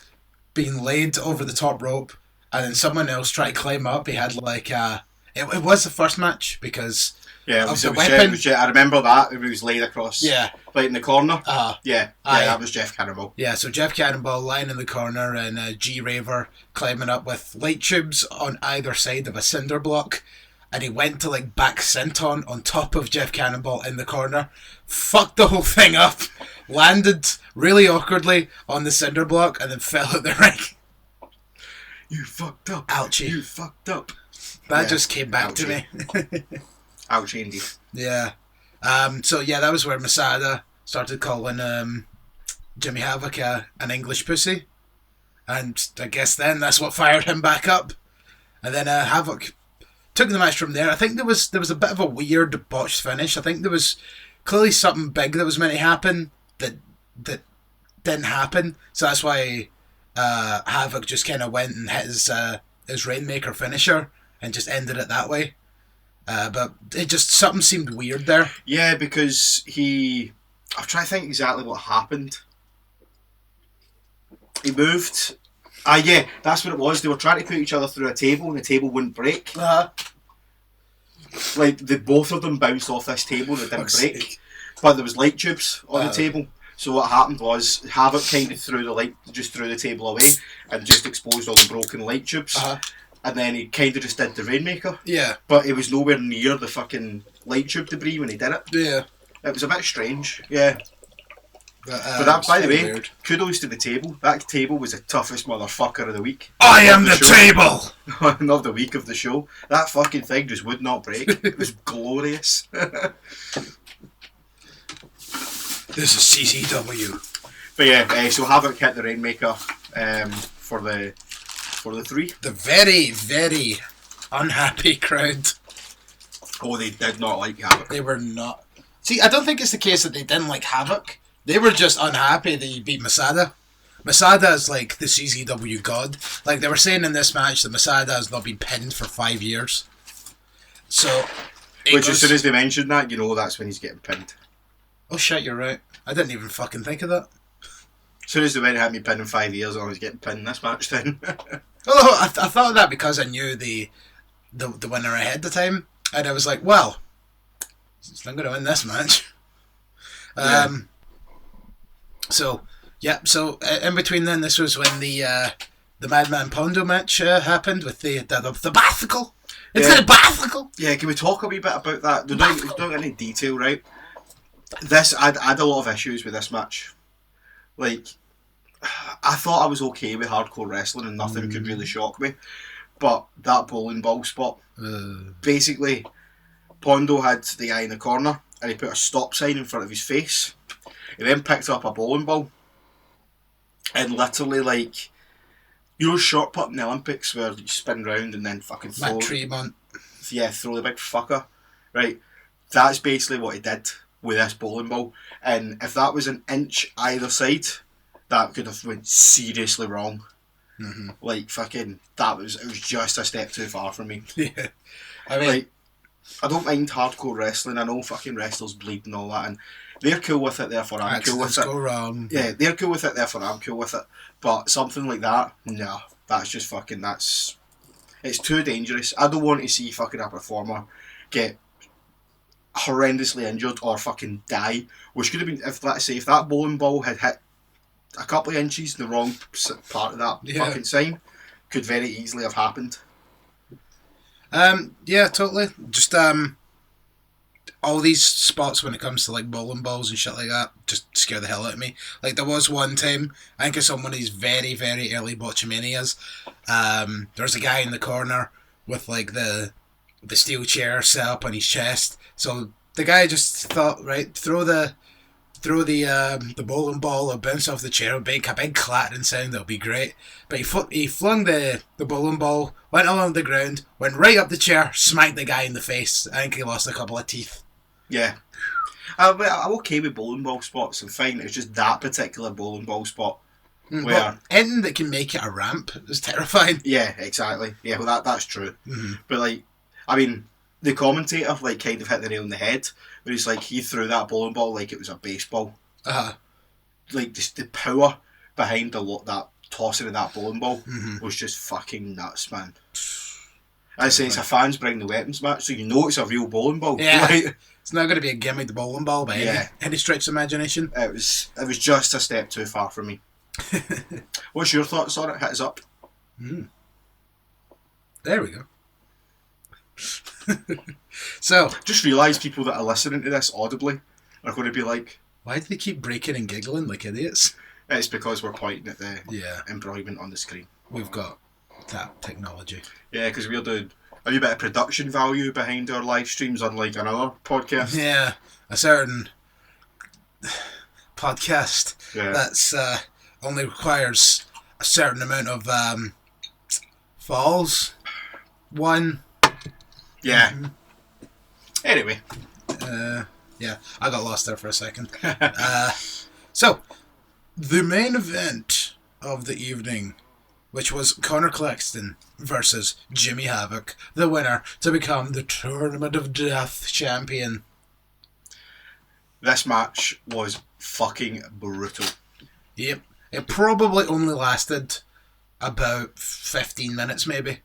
being laid over the top rope, and then someone else tried to climb up. He had like it was the first match because Yeah, of the it weapon. was I remember that. It was laid across. Yeah. Right in the corner. Aye. That was Jeff Cannonball. Yeah, so Jeff Cannonball lying in the corner and G Raver climbing up with light tubes on either side of a cinder block. And he went to like back senton on top of Jeff Cannonball in the corner, fucked the whole thing up, landed really awkwardly on the cinder block, and then fell at the ring. You fucked up. Ouchie. You fucked up. That just came back to me. Ouchie indeed. Yeah. So yeah, that was where Masada started calling Jimmy Havoc an English pussy, and I guess then that's what fired him back up. And then Havoc took the match from there. I think there was a bit of a weird botched finish. I think there was clearly something big that was meant to happen that didn't happen. So that's why Havoc just kind of went and hit his Rainmaker finisher and just ended it that way. But it just something seemed weird there. Yeah, because I'm trying to think exactly what happened. He moved. Yeah, that's what it was. They were trying to put each other through a table and the table wouldn't break. Like, both of them bounced off this table and it didn't break. But there was light tubes on the table. So what happened was Havoc kind of threw the table away and just exposed all the broken light tubes. And then he kind of just did the Rainmaker. Yeah. But it was nowhere near the fucking light tube debris when he did it. Yeah. It was a bit strange, yeah. But that, by the way, weird. kudos to the table. That table was the toughest motherfucker of the week. I am the table! Of the week of the show. That fucking thing just would not break. It was glorious. This is CZW. But yeah, so Havoc hit the Rainmaker for the 3. The very, very unhappy crowd. Oh, they did not like Havoc. They were not. See, I don't think it's the case that they didn't like Havoc. They were just unhappy that he beat Masada. Masada is like the CZW god. Like they were saying in this match that Masada has not been pinned for 5 years. So, Which, as soon as they mentioned that, you know that's when he's getting pinned. Oh shit, you're right. I didn't even fucking think of that. As soon as they went and had me pinned in 5 years, I was getting pinned in this match then. Although I thought of that because I knew the winner ahead of time, and I was like, well, he's not going to win this match. Yeah. So in between then, this was when the Madman Pondo match happened with the bicycle. It's a bicycle. Yeah, can we talk a wee bit about that? They don't get any detail, right? I had a lot of issues with this match. Like, I thought I was okay with hardcore wrestling and nothing could really shock me. But that bowling ball spot, basically, Pondo had the guy in the corner and he put a stop sign in front of his face. He then picked up a bowling ball and literally, like, you know, shot put in the Olympics where you spin round and then fucking throw. Matt Tremont. Yeah, throw the big fucker. Right? That's basically what he did with this bowling ball. And if that was an inch either side, that could have went seriously wrong. Mm-hmm. Like, fucking, it was just a step too far for me. Yeah. I mean, Like, I don't mind hardcore wrestling. I know fucking wrestlers bleed and all that, and they're cool with it, therefore I'm cool with it. Go wrong. Yeah, they're cool with it, therefore I'm cool with it. But something like that, no. That's just fucking, it's too dangerous. I don't want to see fucking a performer get horrendously injured or fucking die, which could have been, if that bowling ball had hit a couple of inches in the wrong part of that fucking sign, could very easily have happened. Yeah, totally. Just all these spots when it comes to like bowling balls and shit like that just scare the hell out of me. Like there was one time, I think it's on one of these very, very early Botchamanias, there's a guy in the corner with like the steel chair set up on his chest. So the guy just thought, right, throw the bowling ball or bounce off the chair, make a big clattering sound, that'll be great. But he flung the bowling ball, went along the ground, went right up the chair, smacked the guy in the face. I think he lost a couple of teeth. Yeah. I'm okay with bowling ball spots and fine. It's just that particular bowling ball spot where... Well, anything that can make it a ramp is terrifying. Yeah, exactly. Yeah, well that's true. Mm-hmm. But like, I mean, the commentator like kind of hit the nail on the head where he's like, he threw that bowling ball like it was a baseball. Like just the power behind that tossing of that bowling ball was just fucking nuts, man. I say it's a fans bring the weapons match, so you know it's a real bowling ball. Yeah, Right? It's not going to be a gimmick bowling ball by any stretch of imagination. It was just a step too far for me. What's your thoughts on it? Hit us up. There we go. So, just realise people that are listening to this audibly are going to be like, why do they keep breaking and giggling like idiots? It's because we're pointing at the embroiderment on the screen. We've got that technology. Yeah, because we're doing a wee bit of production value behind our live streams, unlike another podcast. Yeah, a certain podcast that's only requires a certain amount of falls. One. Yeah. Anyway. Yeah, I got lost there for a second. So, the main event of the evening, which was Connor Claxton versus Jimmy Havoc, the winner to become the Tournament of Death champion. This match was fucking brutal. Yep. It probably only lasted about 15 minutes, maybe. It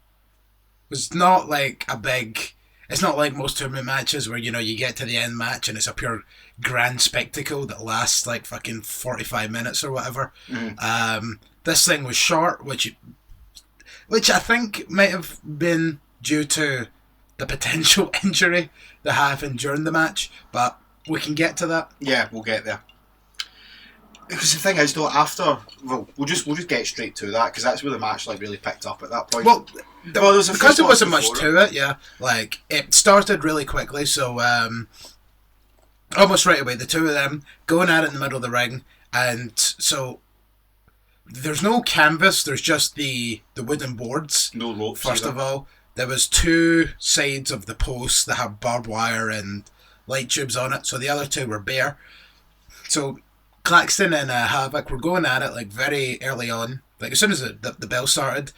was not like a big... It's not like most tournament matches where, you know, you get to the end match and it's a pure grand spectacle that lasts like fucking 45 minutes or whatever. This thing was short, which I think might have been due to the potential injury that happened during the match, but we can get to that. Yeah, we'll get there. Because the thing is, though, we'll just get straight to that because that's where the match like really picked up at that point. Well, because there wasn't much to it. Yeah, like it started really quickly, so almost right away the two of them going at it in the middle of the ring, and so there's no canvas. There's just the wooden boards. No ropes. First of all, there was two sides of the post that have barbed wire and light tubes on it, so the other two were bare. So Claxton and Havoc were going at it like very early on. Like as soon as the bell started,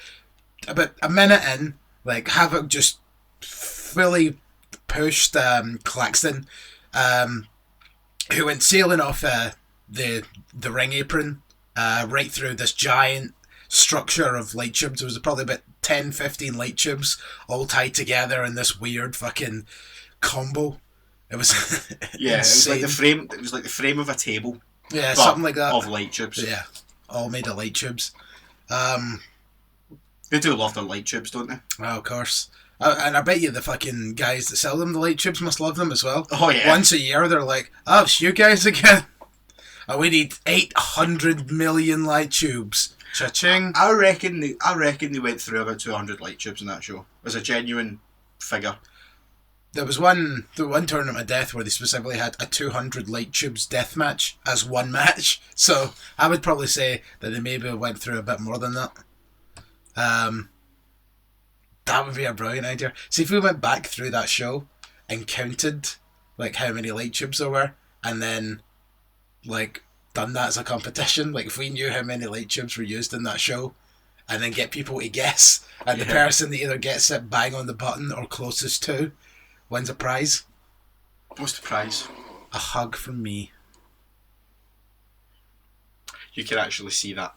about a minute in, like Havoc just fully pushed Claxton, who went sailing off the ring apron right through this giant structure of light tubes. There was probably about 10-15 light tubes all tied together in this weird fucking combo. It was yeah, insane. It was like the frame of a table. Yeah, something like that. Of light tubes. Yeah, all made of light tubes. They do love their light tubes, don't they? Oh, of course. And I bet you the fucking guys that sell them the light tubes must love them as well. Oh yeah. Once a year they're like, oh, it's you guys again. Oh, we need 800 million light tubes. Cha-ching. I reckon they went through about 200 light tubes in that show. As a genuine figure. There was one tournament of death where they specifically had a 200 light tubes death match as one match. So I would probably say that they maybe went through a bit more than that. That would be a brilliant idea. See if we went back through that show and counted like how many light tubes there were, and then like done that as a competition. Like if we knew how many light tubes were used in that show, and then get people to guess, and the person that either gets it bang on the button or closest to wins a prize. What's the prize? A hug from me. You can actually see that.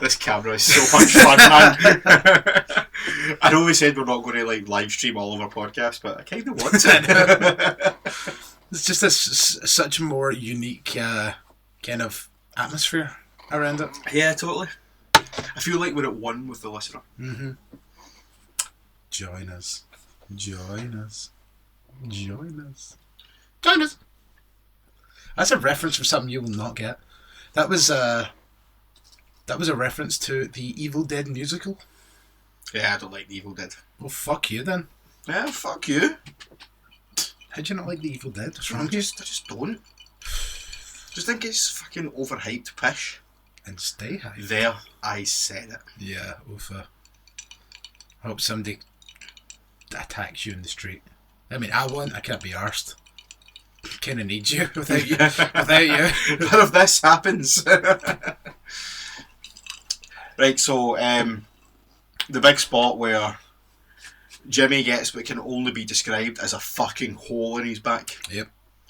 This camera is so much fun, man. I know we said we're not going to like live stream all of our podcasts, but I kind of want to. It's just such a more unique kind of atmosphere around it. Yeah, totally. I feel like we're at one with the listener. Mm-hmm. Join us. Join us. Join us. Join us. That's a reference for something you will not get. That was a reference to the Evil Dead musical. Yeah, I don't like the Evil Dead. Well, fuck you then. Yeah, fuck you. How do you not like the Evil Dead? What's wrong I with you? just don't. Just think it's fucking overhyped pish. And stay high. There, I said it. Yeah, oofa. I hope somebody attacks you in the street. I mean, I can't be arsed. Kinda need you without you. Without you. None of this happens. Right, so the big spot where Jimmy gets what can only be described as a fucking hole in his back.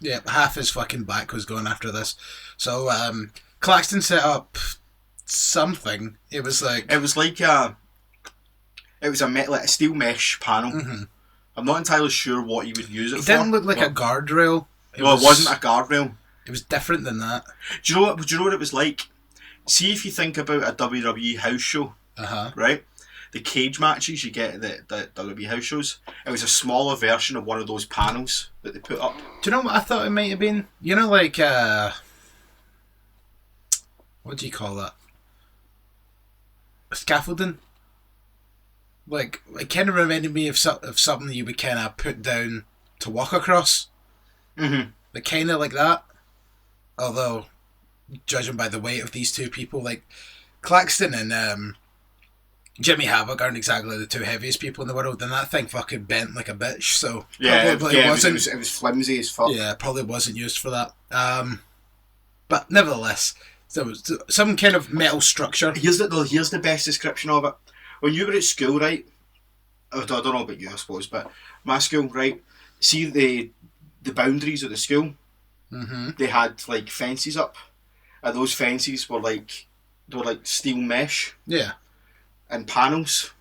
Yep, half his fucking back was going after this. So Claxton set up something. It was like a steel mesh panel. Mm-hmm. I'm not entirely sure what you would use it for. It didn't look like a guardrail. It wasn't a guardrail. It was different than that. Do you know what it was like? See if you think about a WWE house show, right? The cage matches you get at the WWE house shows. It was a smaller version of one of those panels that they put up. Do you know what I thought it might have been? You know, like what do you call that? Scaffolding. Like it kind of reminded me of something you would kind of put down to walk across. Mm-hmm. Like kind of like that. Although, judging by the weight of these two people, like Claxton and Jimmy Havoc aren't exactly the two heaviest people in the world, and that thing fucking bent like a bitch. So probably it was flimsy as fuck. Yeah, probably wasn't used for that. But nevertheless, there was some kind of metal structure. Here's the best description of it. When you were at school, right? I don't know about you, I suppose, but my school, right? See the boundaries of the school. Mm-hmm. They had like fences up, and those fences were like steel mesh. Yeah. And panels.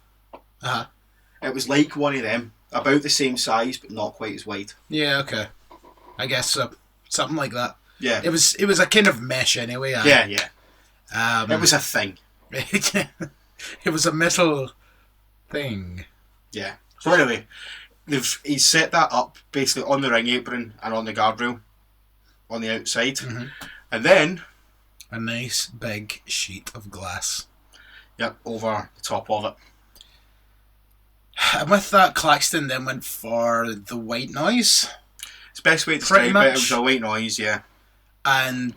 It was like one of them, about the same size but not quite as wide. Yeah. Okay. I guess so. Something like that. Yeah. It was a kind of mesh anyway. Yeah. It was a thing. It was a metal thing. Yeah. So anyway, he's set that up basically on the ring apron and on the guardrail on the outside. Mm-hmm. And then a nice big sheet of glass. Yep, over the top of it. And with that, Claxton then went for the white noise. It's the best way to describe it. It was a white noise, yeah. and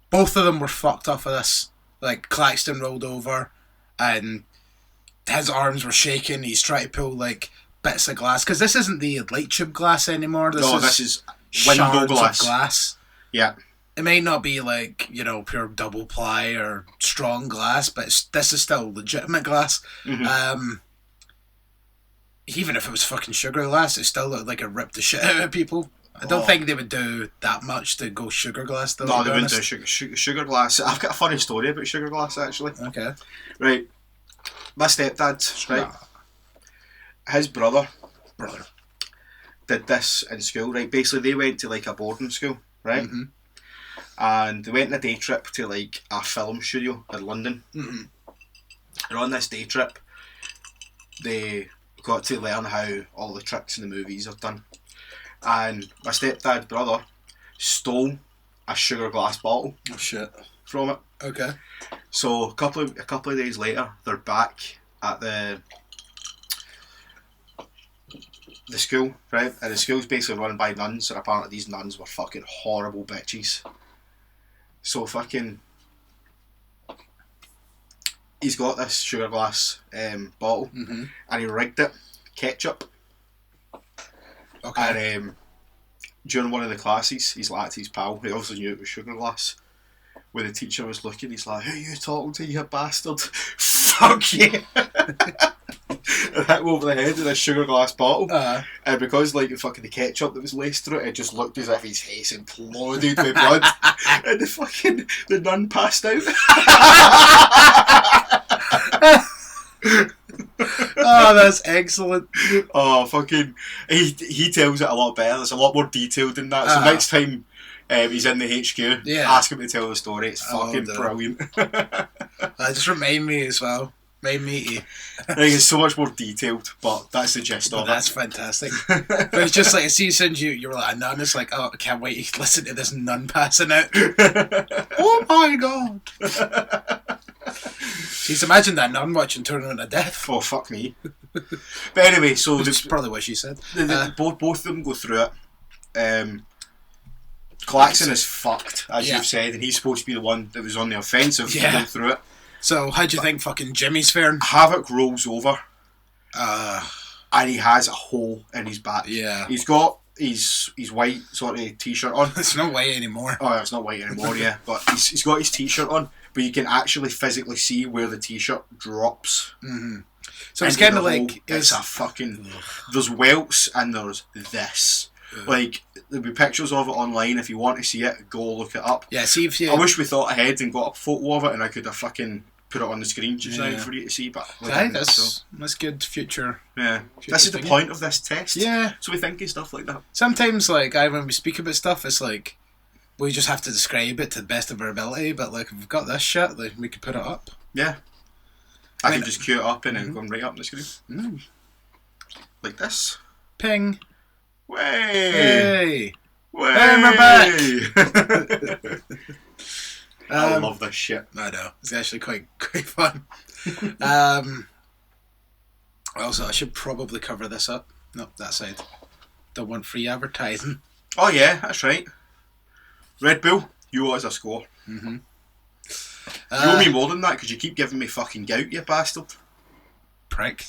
both of them were fucked off of this. Like, Claxton rolled over, and his arms were shaking. He's trying to pull, like, bits of glass. Because this isn't the light tube glass anymore. This is window shards glass. of glass. Yeah. It may not be, like, you know, pure double ply or strong glass, but this is still legitimate glass. Mm-hmm. Even if it was fucking sugar glass, it still looked like it ripped the shit out of people. I don't think they would do that much to go sugar glass, though. No, they wouldn't do sugar glass. I've got a funny story about sugar glass, actually. Okay. Right. My stepdad, right? His brother did this in school, right? Basically, they went to, like, a boarding school, right? Mm-hmm. And they went on a day trip to, like, a film studio in London. Mm-hmm. And on this day trip, they got to learn how all the tricks in the movies are done. And my stepdad's brother stole a sugar glass bottle. Oh shit! From it. Okay. So a couple of days later, they're back at the school, right? And the school's basically run by nuns, and apparently these nuns were fucking horrible bitches. So fucking, he's got this sugar glass bottle, mm-hmm. and he rigged it ketchup. Okay. And during one of the classes, he's like to his pal, he obviously knew it was sugar glass. When the teacher was looking, he's like, "Who are you talking to, you bastard?" Fuck you! And hit him over the head with a sugar glass bottle. And because, like, the ketchup that was laced through it, it just looked as if his face imploded with blood. And the nun passed out. Oh, that's excellent. Oh, fucking... He tells it a lot better. It's a lot more detailed than that. So next time he's in the HQ, ask him to tell the story. It's fucking brilliant. Just remind me as well. Made me. I think it's so much more detailed, but that's the gist of it. That's fantastic. But it's just like, as soon as you were like a nun, it's like, oh, I can't wait to listen to this nun passing out. Oh my god. Jeez, imagine that nun watching Turning to Death. Oh, fuck me. But anyway, so... That's probably what she said. Both of them go through it. Claxton is fucked, as you've said, and he's supposed to be the one that was on the offensive going through it. So, how do you think fucking Jimmy's faring? Havoc rolls over, and he has a hole in his back. Yeah. He's got his white sort of t-shirt on. It's not white anymore. Oh, it's not white anymore, yeah. But he's got his t-shirt on, but you can actually physically see where the t-shirt drops. Mm-hmm. So it's kind of like... It's a fucking... There's welts and there's this. Like, there'll be pictures of it online. If you want to see it, go look it up. Yeah, see if you... I wish we thought ahead and got a photo of it and I could have fucking put it on the screen just now for you to see. But that's good future. Yeah. This is the point of this test. Yeah. So we think of stuff like that. Sometimes, like, when we speak about stuff, it's like, we just have to describe it to the best of our ability, but, like, if we've got this shit, like, we could put it up. Yeah. I can just cue it up and then go right up on the screen. Mm. Like this. Ping. Way! Hey! Way! Hey, we're back! I love this shit. I know. It's actually quite fun. Also, I should probably cover this up. Nope, that side. Don't want free advertising. Oh yeah, that's right. Red Bull, you owe us a score. Mm-hmm. You owe me more than that because you keep giving me fucking gout, you bastard. Prick.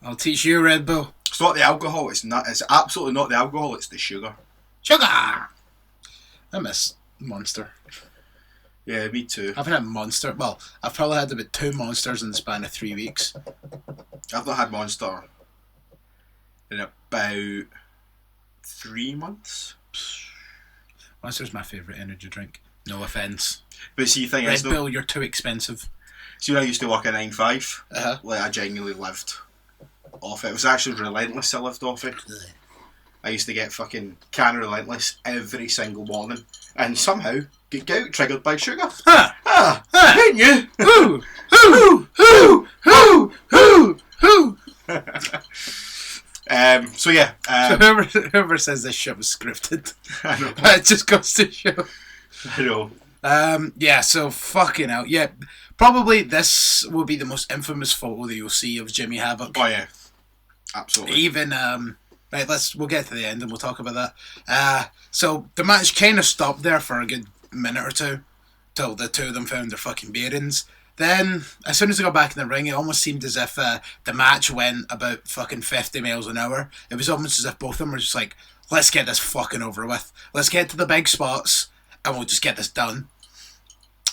I'll teach you, Red Bull. It's not the alcohol, it's absolutely not the alcohol, it's the sugar. Sugar! I miss Monster. Yeah, me too. I haven't had Monster. Well, I've probably had about 2 Monsters in the span of 3 weeks. I've not had Monster in about 3 months. Monster's my favourite energy drink. No offence. But see, the thing is, Red Bull, you're too expensive. See, when I used to work at 9-5, Uh-huh. like, I genuinely lived off it. It was actually Relentless I lived off it. I used to get fucking can Relentless every single morning, and somehow get gout triggered by sugar. Didn't you? Who? So yeah. So whoever says this shit was scripted, I know. it just goes to show. I know. Yeah, so fucking hell. Yeah, probably this will be the most infamous photo that you'll see of Jimmy Havoc. Oh yeah. Absolutely. Even Right, we'll get to the end and we'll talk about that. So the match kind of stopped there for a good minute or two, till the two of them found their fucking bearings. Then, as soon as they got back in the ring, it almost seemed as if the match went about fucking 50 miles an hour. It was almost as if both of them were just like, let's get this fucking over with. Let's get to the big spots, and we'll just get this done.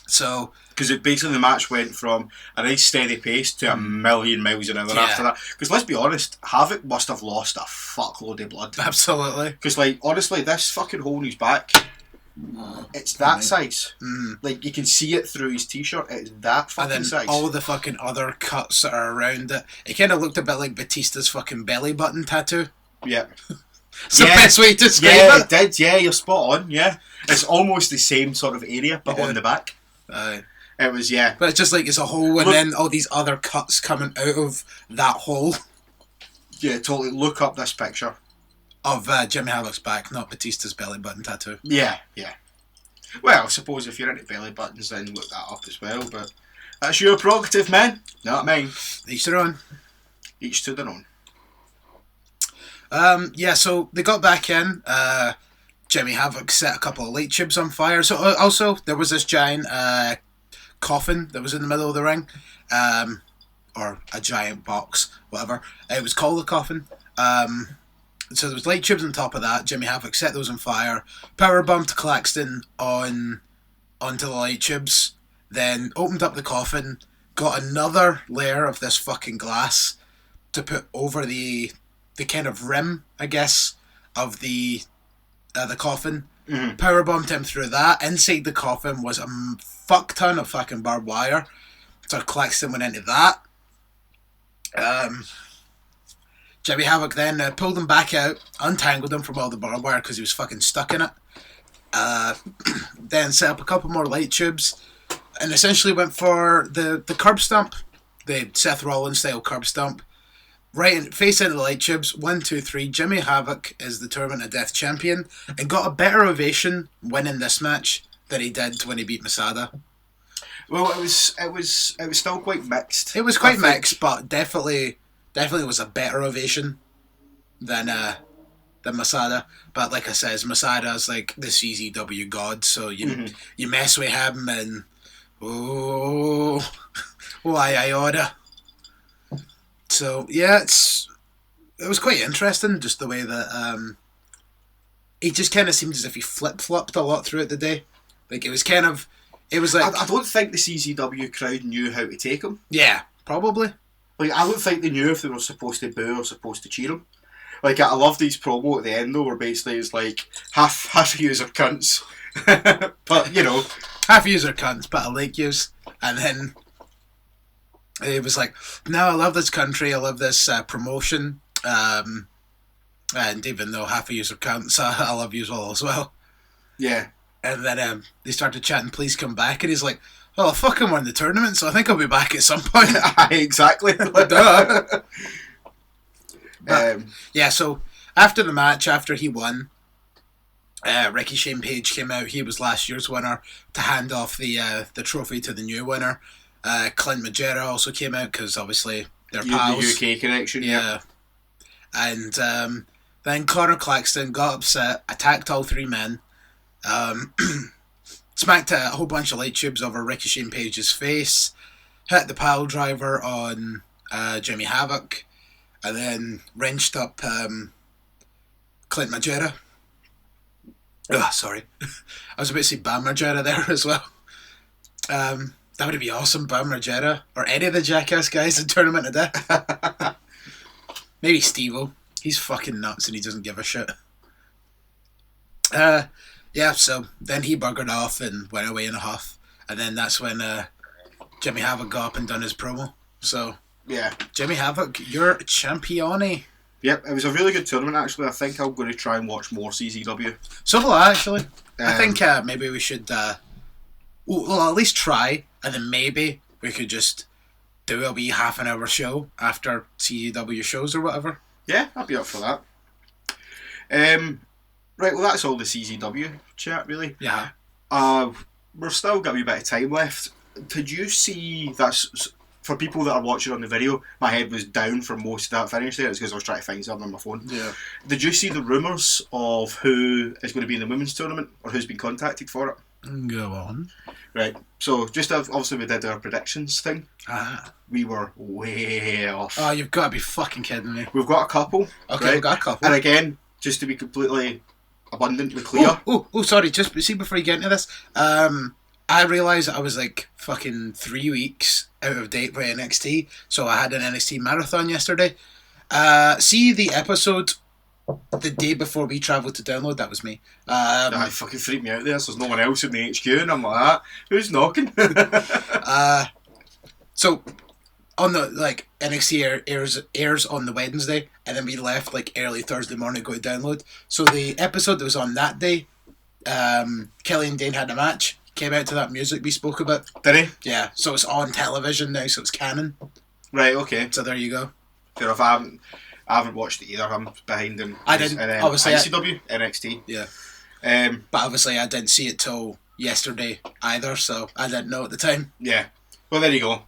So, because basically the match went from a nice steady pace to a million miles an hour after that. Because let's be honest, Havoc must have lost a fuckload of blood. Absolutely. Because, like, honestly, this fucking hole in his back, it's that size. Like, you can see it through his t-shirt. It's that fucking and then size. all the fucking other cuts that are around it. It kind of looked a bit like Batista's fucking belly button tattoo. Yeah. It's the best way to describe it. Yeah, it did. Yeah, you're spot on. Yeah. It's almost the same sort of area, but on the back. It was, yeah. But it's just like it's a hole and then all these other cuts coming out of that hole. Yeah, totally. Look up this picture. Of Jimmy Havoc's back, not Batista's belly button tattoo. Yeah, yeah. Well, I suppose if you're into belly buttons, then look that up as well, but that's your prerogative, man. Not mine. Each their own. Each to their own. Yeah, so they got back in. Jimmy Havoc set a couple of light tubes on fire. So also there was this giant coffin that was in the middle of the ring, or a giant box, whatever. It was called a coffin. So there was light tubes on top of that. Jimmy Havoc set those on fire. Power bumped Claxton onto the light tubes. Then opened up the coffin. Got another layer of this fucking glass to put over the kind of rim, I guess, of the coffin. Mm-hmm. Power bombed him through that. Inside the coffin was a fuck ton of fucking barbed wire. So Claxton went into that. Jimmy Havoc then pulled him back out, untangled him from all the barbed wire because he was fucking stuck in it. Then set up a couple more light tubes and essentially went for the curb stomp, the Seth Rollins style curb stomp. Right in, face into the light tubes. 1, 2, 3. Jimmy Havoc is the Tournament of Death champion and got a better ovation winning this match than he did when he beat Masada. Well, it was still quite mixed. It was quite mixed, but definitely was a better ovation than Masada. But like I says, Masada's like the CZW god, so you mess with him and why I order. So yeah, it was quite interesting, just the way that he just kind of seemed as if he flip-flopped a lot throughout the day. Like it was like I don't think the CZW crowd knew how to take him. Yeah, probably. Like I don't think they knew if they were supposed to boo or supposed to cheer him. Like I love these promo at the end though, where basically it's like half of yous are cunts, but you know, half of yous are cunts, but I like yous, and then. It was like, no, I love this country, I love this promotion, and even though half of you are cunts, I love you as well. Yeah. And then they started chatting, please come back, and he's like, oh, I fucking won the tournament, so I think I'll be back at some point. Exactly. Duh. Yeah, so after the match, after he won, Ricky Shane Page came out, he was last year's winner, to hand off the trophy to the new winner. Clint Majera also came out because obviously they're pals. The UK connection, yeah. And then Connor Claxton got upset, attacked all three men, smacked a whole bunch of light tubes over Ricky Shane Page's face, hit the pile driver on Jimmy Havoc, and then wrenched up Clint Majera. Oh, sorry. I was about to say Bam Margera there as well. That would be awesome, Bam Margera. Or any of the Jackass guys in Tournament of Death. Maybe Steve-O. He's fucking nuts and he doesn't give a shit. Yeah, so then he buggered off and went away in a huff. And then that's when Jimmy Havoc got up and done his promo. So, yeah. Jimmy Havoc, you're champione. Yep, it was a really good tournament actually. I think I'm going to try and watch more CZW. So will I actually. I think maybe we should, well, at least try, and then maybe we could just do a wee half an hour show after CZW shows or whatever. Yeah, I'd be up for that. Right, well that's all the CZW chat really. Yeah. We're still got a wee bit of time left. Did you see for people that are watching on the video, my head was down for most of that finish there. It's because I was trying to find something on my phone. Yeah. Did you see the rumours of who is going to be in the women's tournament or who's been contacted for it? Go on. Right. So just obviously we did our predictions thing. Ah. We were way off. Oh, you've got to be fucking kidding me. We've got a couple. Okay, right? we've got a couple. And again, just to be completely abundantly clear. Oh, sorry. Just see before you get into this. I realised I was like fucking 3 weeks out of date with NXT, so I had an NXT marathon yesterday. See the episode the day before we travelled to download. That was me. It fucking freaked me out there. So there's no one else in the HQ, and I'm like, who's knocking? So on the NXT airs on the Wednesday, and then we left like early Thursday morning to go to download. So the episode that was on that day, Kelly and Dane had a match. Came out to that music we spoke about. Did he? Yeah. So it's on television now. So it's canon. Right. Okay. So there you go. Fair enough. I haven't watched it either. I'm behind in. I didn't. And then Obviously, CZW, NXT. Yeah. But obviously, I didn't see it till yesterday either, so I didn't know at the time. Yeah. Well, there you go.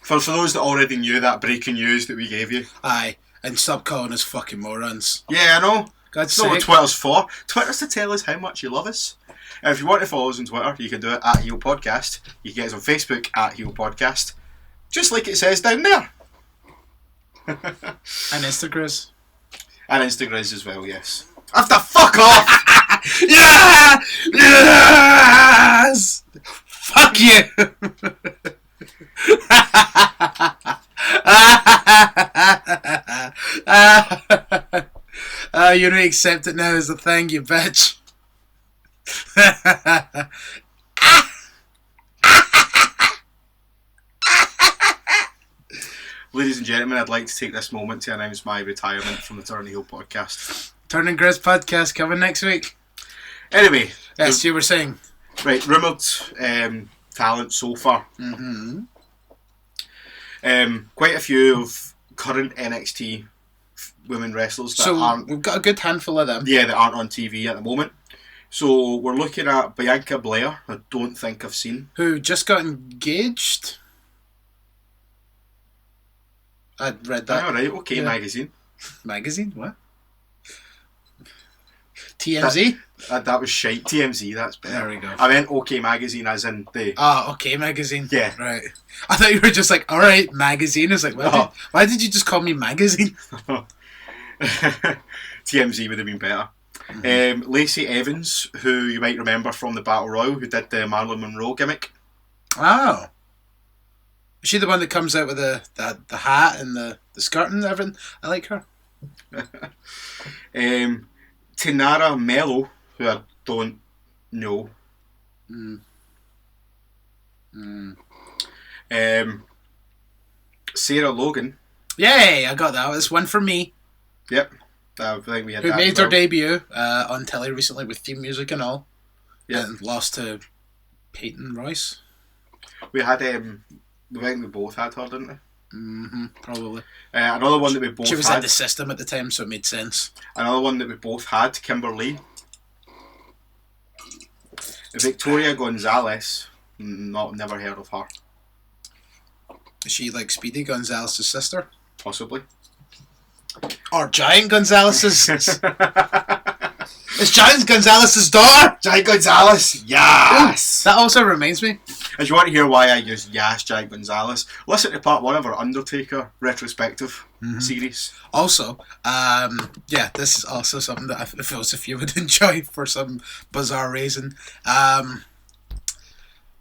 For those that already knew that breaking news that we gave you. Aye, and stop calling us fucking morons. Yeah, I know. God's That's not what sake. Twitter's for. Twitter's to tell us how much you love us. And if you want to follow us on Twitter, you can do it at Heel Podcast. You can get us on Facebook at Heel Podcast. Just like it says down there. And Instagram. And Instagram as well, yes. After fuck off! Yeah! Yes! Fuck you! You don't accept it now as a thing, you bitch. Ladies and gentlemen, I'd like to take this moment to announce my retirement from the Turn the Heel podcast. Turning Grizz podcast coming next week. Anyway. Yes, you were saying. Right, rumoured talent so far. Mm-hmm. Quite a few of current NXT women wrestlers that aren't... we've got a good handful of them. Yeah, that aren't on TV at the moment. So we're looking at Bianca Blair, I don't think I've seen. Who just got engaged. I read that. Alright, okay, Yeah. magazine. Magazine? What? TMZ? That was shite. TMZ, that's better. There we go. I meant OK Magazine as in the... Okay, magazine. Yeah. Right. I thought you were just like, alright, magazine. I was like, why did you just call me magazine? TMZ would have been better. Mm-hmm. Lacey Evans, who you might remember from the Battle Royal, who did the Marilyn Monroe gimmick. Oh. Is she the one that comes out with the hat and the skirt and everything? I like her. Tinara Mello, who I don't know. Sarah Logan. Yay, I got that. It's one for me. Yep. I think we had Who that made as her well. debut on telly recently with theme music and all. Yeah. And lost to Peyton Royce. We had, I think we both had her, didn't we? Mm-hmm, probably. Another one that we both She was had. in the system at the time, so it made sense. Another one that we both had, Kimberly. Victoria Gonzalez. Never heard of her. Is she like Speedy Gonzalez's sister? Possibly. Or Giant Gonzalez's? It's Giant Gonzalez's daughter! Giant Gonzalez! Yes! That also reminds me. If you want to hear why I use Yes, Giant Gonzalez, listen to part 1 of our Undertaker retrospective series. Also, this is also something that I feel as if you would enjoy for some bizarre reason.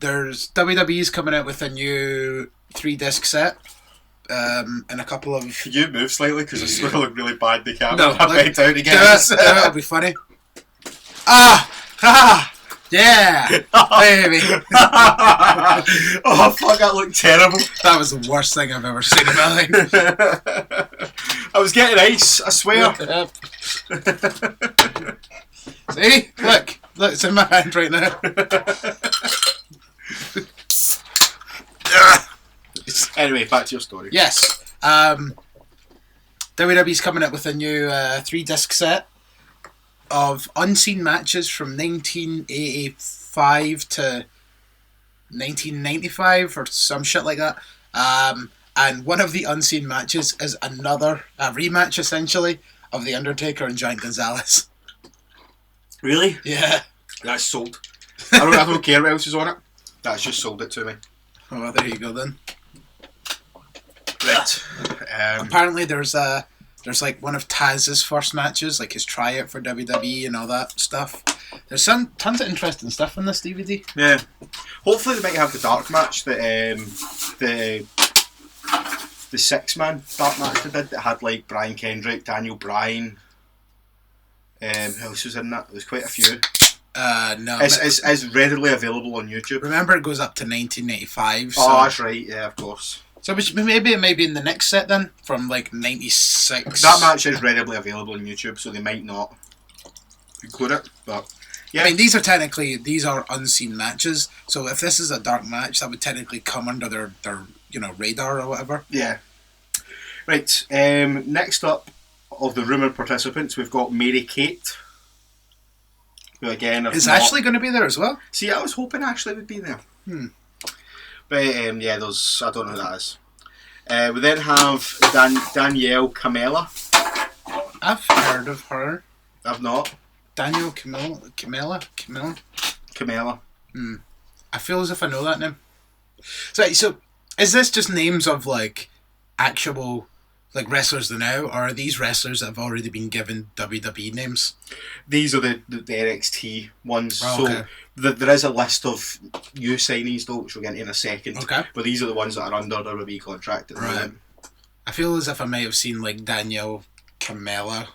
There's WWE's coming out with a new 3-disc set. And a couple of... Could you move slightly? Because it's going to look really bad in the camera. No, I'm bent out again. It'll be funny. Yeah! Baby! Oh, fuck, that looked terrible. That was the worst thing I've ever seen in my life. I was getting ice, I swear. Look it up. See? Look, it's in my hand right now. Anyway, back to your story. Yes. WWE's coming up with a new 3-disc set of unseen matches from 1985 to 1995 or some shit like that. And one of the unseen matches is a rematch, essentially, of The Undertaker and Giant Gonzalez. Really? Yeah. That's sold. I don't care what else is on it. That's just sold it to me. Oh, well, there you go then. Right. Apparently there's like one of Taz's first matches, like his tryout for WWE and all that stuff. There's tons of interesting stuff in this DVD. Yeah. Hopefully they might have the dark match that the 6-man dark match they did that had like Brian Kendrick, Daniel Bryan. Who else was in that? There's quite a few. No. It's readily available on YouTube. Remember, it goes up to 1985. So. Oh, that's right. Yeah, of course. So maybe it may be in the next set then, from like 96. That match is readily available on YouTube, so they might not include it. But yeah, I mean, these are unseen matches. So if this is a dark match, that would technically come under their radar or whatever. Yeah. Right. Next up of the rumoured participants, we've got Mary Kate. Who again is Ashley going to be there as well? See, I was hoping Ashley would be there. But yeah, I don't know who that is. We then have Danielle Camella. I've heard of her. I've not. Danielle Camella. I feel as if I know that name. So is this just names of like actual like wrestlers now, or are these wrestlers that have already been given WWE names? These are the NXT ones. Oh, okay. So there is a list of new signees though, which we'll get into in a second. Okay. But these are the ones that are under WWE contract at the moment. I feel as if I may have seen like Danielle Camella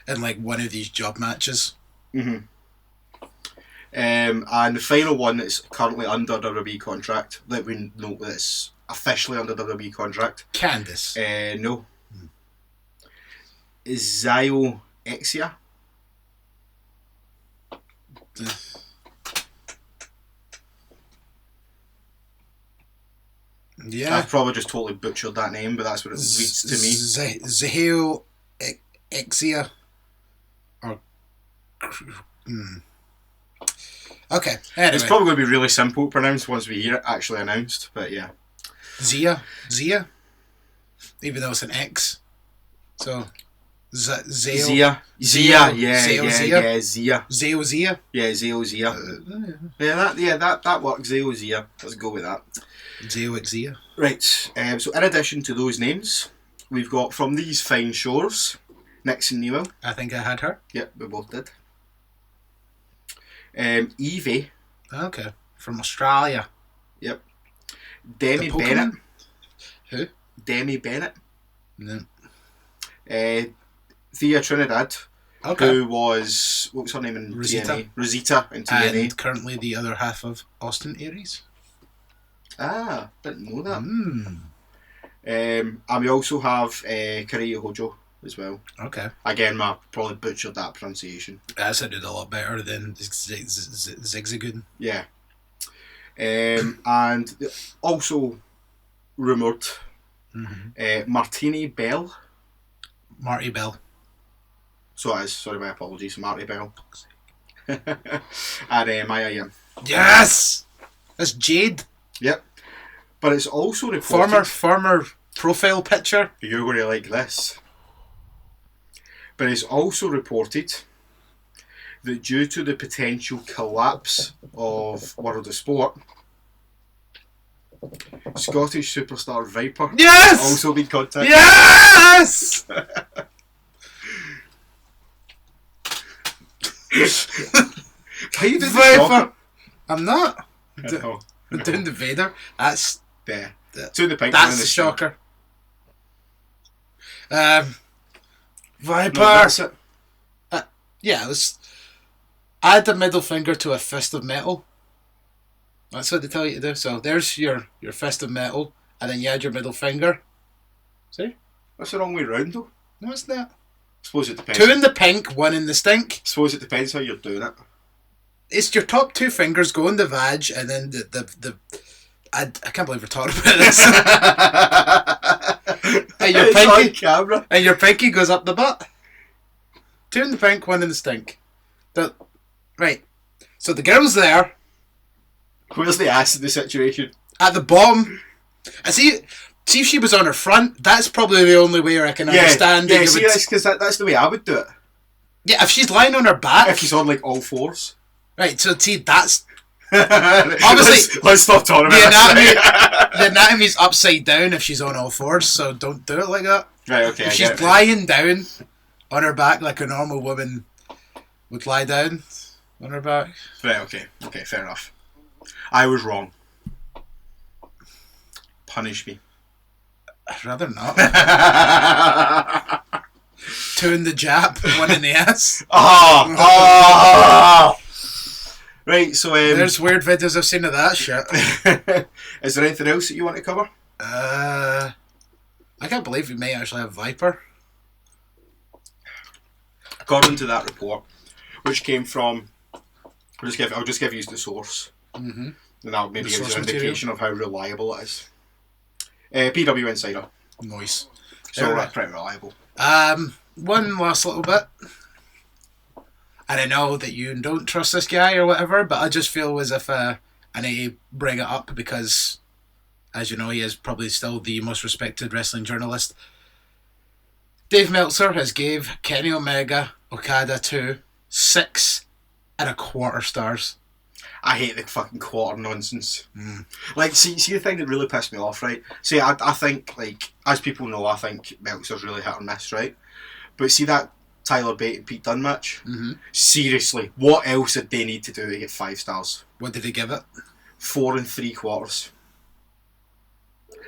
in like one of these job matches. Mm-hmm. And the final one that's currently under WWE contract, that we know that's officially under WWE contract. Candice. No. Is Zio Exia. Yeah. I've probably just totally butchered that name, but that's what it reads to me. Zahio Exia. Or... Okay. Anyway. It's probably going to be really simple to pronounce once we hear it actually announced, but yeah. Zia? Even though it's an X. So, Zia. Zia. Zia. That works. Zio Zia. Let's go with that. Zia. Right. So in addition to those names, we've got from these fine shores, Nixon Newell. I think I had her. Yep, we both did. Evie. Okay. From Australia. Yep. Demi The Pokemon? Bennett. Who? Demi Bennett. No. Thea Trinidad. Okay. Who was, what was her name in Rosita. TNA? Rosita in TNA. And currently the other half of Austin Aries. Ah, didn't know that. Mm. And we also have Kariya Hojo as well. Okay. Again, I probably butchered that pronunciation. That sounded a lot better than Zigzagoon. Yeah. And also rumoured Martini Bell. Marty Bell. So it is, sorry, my apologies, Marty Bell. And Maya Yim. Yes! That's Jade. Yep. But it's also reported... Former profile picture. You're going to like this. But it's also reported that due to the potential collapse of World of Sport, Scottish superstar Viper Yes! has also been contacted. Yes! How you doing Viper! I'm not. Oh, I'm doing the Vader. That's... there. To the pink. That's the shocker. Viper! No, that's it. Yeah, it was... Add the middle finger to a fist of metal. That's what they tell you to do. So there's your fist of metal, and then you add your middle finger. See? That's the wrong way round though. No, it's not. Suppose it depends. 2 in the pink, 1 in the stink. Suppose it depends how you're doing it. It's your top 2 fingers go in the vag, and then the I can't believe we're talking about this. and your It's pinky, on camera. and your pinky goes up the butt. 2 in the pink, 1 in the stink. Right. So the girl's there Where's the ass in the situation? at the bottom. I see if she was on her front, that's probably the only way I can understand Yeah, it. see, because that's the way I would do it. Yeah, if she's lying on her back. If she's on like all fours. Right, so see, that's obviously let's stop talking about the anatomy's upside down if she's on all fours, so don't do it like that. Right, okay. If she's lying down on her back like a normal woman would lie down on her back. Right, okay, fair enough. I was wrong. Punish me. I'd rather not. 2 in the jab, 1 in the ass. Right, so there's weird videos I've seen of that shit. Is there anything else that you want to cover? I can't believe we may actually have Viper. According to that report, which came from, I'll just give you the source, and that maybe gives you an indication of how reliable it is. PW Insider. Nice. So that's pretty reliable. One last little bit. And I know that you don't trust this guy or whatever, but I just feel as if I need to bring it up because, as you know, he is probably still the most respected wrestling journalist. Dave Meltzer has gave Kenny Omega Okada 2 6.25 stars. I hate the fucking quarter nonsense. Like, see the thing that really pissed me off, right? See, I think, like, as people know, I think Meltzer's really hit or miss, right? But see that Tyler Bate and Pete Dunne match? Seriously, what else did they need to do to get 5 stars? What did he give it? 4 3/4.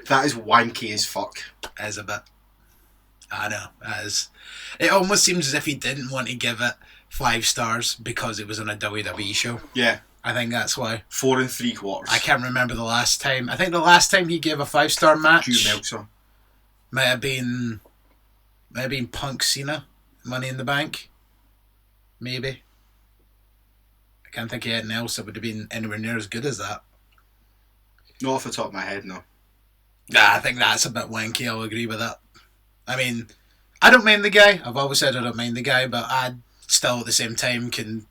That is wanky as fuck. It is a bit. I know, it is. It almost seems as if he didn't want to give it 5 stars because it was on a WWE show. Yeah. I think that's why. 4 3/4. I can't remember the last time. I think the last time he gave a 5-star match Hugh Meltzer. might have been Punk Cena, Money in the Bank. Maybe. I can't think of anything else that would have been anywhere near as good as that. Not off the top of my head, no. Nah, I think that's a bit wanky. I'll agree with that. I mean, I don't mind the guy. I've always said I don't mind the guy, but I still at the same time can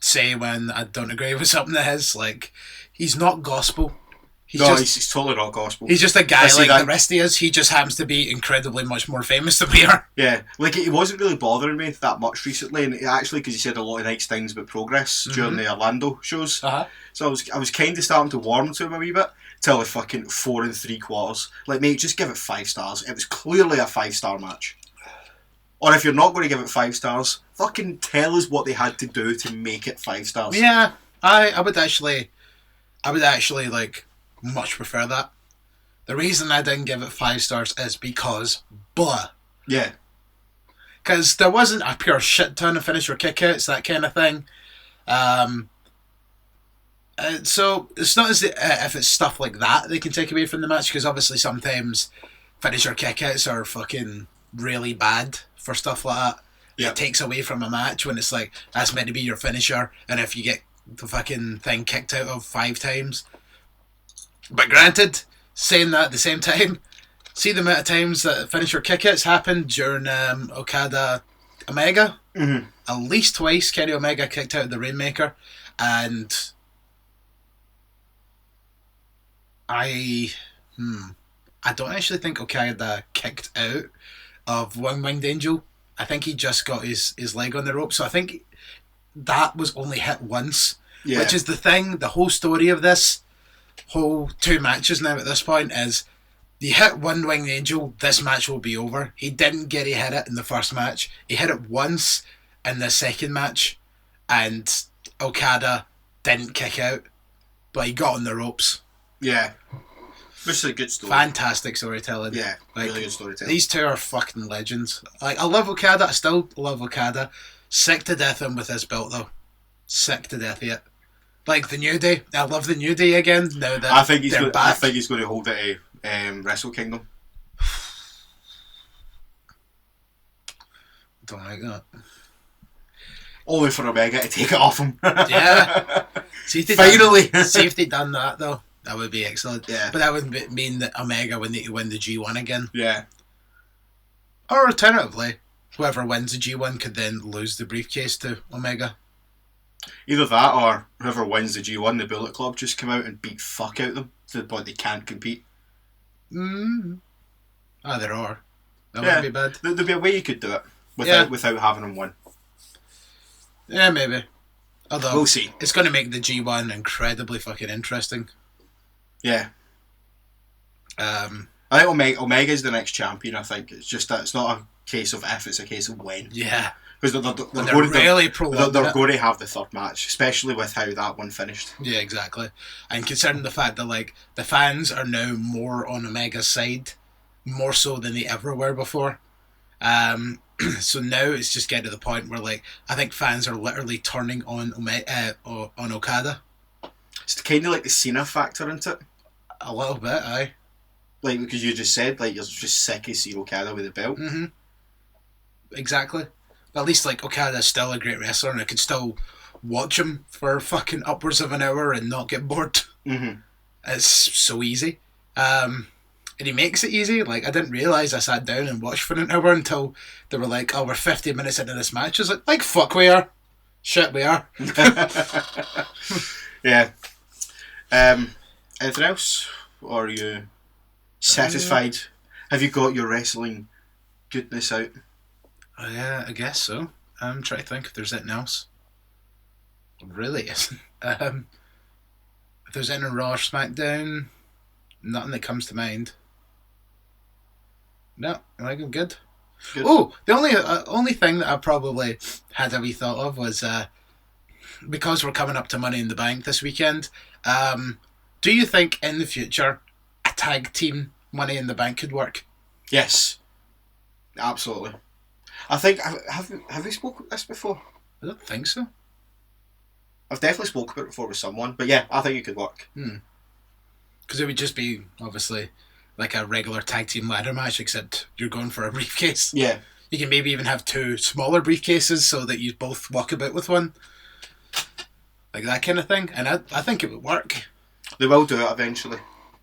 say when I don't agree with something that is. Like, he's not gospel. He's totally not gospel. He's just a guy like the rest of us. He just happens to be incredibly much more famous than we are. Yeah, like it wasn't really bothering me that much recently, and actually because he said a lot of nice things about Progress during the Orlando shows. So I was kind of starting to warm to him a wee bit till the fucking 4 3/4. Like, mate, just give it 5 stars. It was clearly a 5-star match. Or if you're not going to give it 5 stars, fucking tell us what they had to do to make it 5 stars. Yeah, I would actually like much prefer that. The reason I didn't give it 5 stars is because blah. Yeah. Because there wasn't a pure shit ton of finisher kickouts, that kind of thing. So it's not as if it's stuff like that they can take away from the match, because obviously sometimes finisher kickouts are fucking really bad for stuff like that. Yep. It takes away from a match when it's like, that's meant to be your finisher, and if you get the fucking thing kicked out of 5 times. But granted, saying that at the same time, see the amount of times that finisher kickouts happened during Okada Omega? At least twice Kenny Omega kicked out of the Rainmaker, and I don't actually think Okada kicked out of One Winged Angel. I think he just got his leg on the rope, so I think that was only hit once. Yeah. Which is the thing, the whole story of this whole 2 matches now at this point is, you hit One Winged Angel, this match will be over. He didn't get to hit it in the first match. He hit it once in the second match, and Okada didn't kick out, but he got on the ropes. Yeah. Which is a good story. Fantastic storytelling. Yeah, like, really good storytelling. These two are fucking legends. Like, I love Okada, I still love Okada. Sick to death him with this belt though. Sick to death of it. Like the New Day. I love the New Day again now that I think he's they're going, back. I think he's going to hold it to Wrestle Kingdom. Don't like that. Only for Omega to take it off him. Yeah. Finally. See if they done that though. That would be excellent. Yeah. But that would mean that Omega would need to win the G1 again. Yeah. Or alternatively, whoever wins the G1 could then lose the briefcase to Omega. Either that, or whoever wins the G1, the Bullet Club, just come out and beat fuck out of them to the point they can't compete. Either or. That wouldn't be bad. There'd be a way you could do it without having him win. Yeah, maybe. Although, we'll see. It's going to make the G1 incredibly fucking interesting. Yeah. I think Omega's the next champion, I think. It's just that it's not a case of if, it's a case of when. Yeah. Because they're going to have the third match, especially with how that one finished. Yeah, exactly. And considering the fact that like the fans are now more on Omega's side, more so than they ever were before. So now it's just getting to the point where like I think fans are literally turning on on Okada. It's kind of like the Cena factor, isn't it? A little bit, aye. Like because you just said like you're just sick of seeing Okada with the belt. Mm-hmm. Exactly. But at least like Okada's still a great wrestler, and I could still watch him for fucking upwards of an hour and not get bored. Mm-hmm. It's so easy. And he makes it easy. Like, I didn't realise I sat down and watched for an hour until they were like, oh, we're 50 minutes into this match. I was like fuck we are. Shit, we are. Yeah. Anything else? Or are you satisfied? Have you got your wrestling goodness out? Yeah, I guess so. I'm trying to think if there's anything else. It really isn't. If there's any Raw or SmackDown, nothing that comes to mind. No, I think I'm good. Oh, the only thing that I probably had a wee thought of was because we're coming up to Money in the Bank this weekend. Do you think in the future a tag team Money in the Bank could work? Yes, absolutely. I think have we spoken about this before? I don't think so. I've definitely spoken about it before with someone, but yeah, I think it could work. Because it would just be obviously like a regular tag team ladder match, except you're going for a briefcase. Yeah. You can maybe even have two smaller briefcases so that you both walk about with one. Like that kind of thing. And I think it would work. They will do it eventually.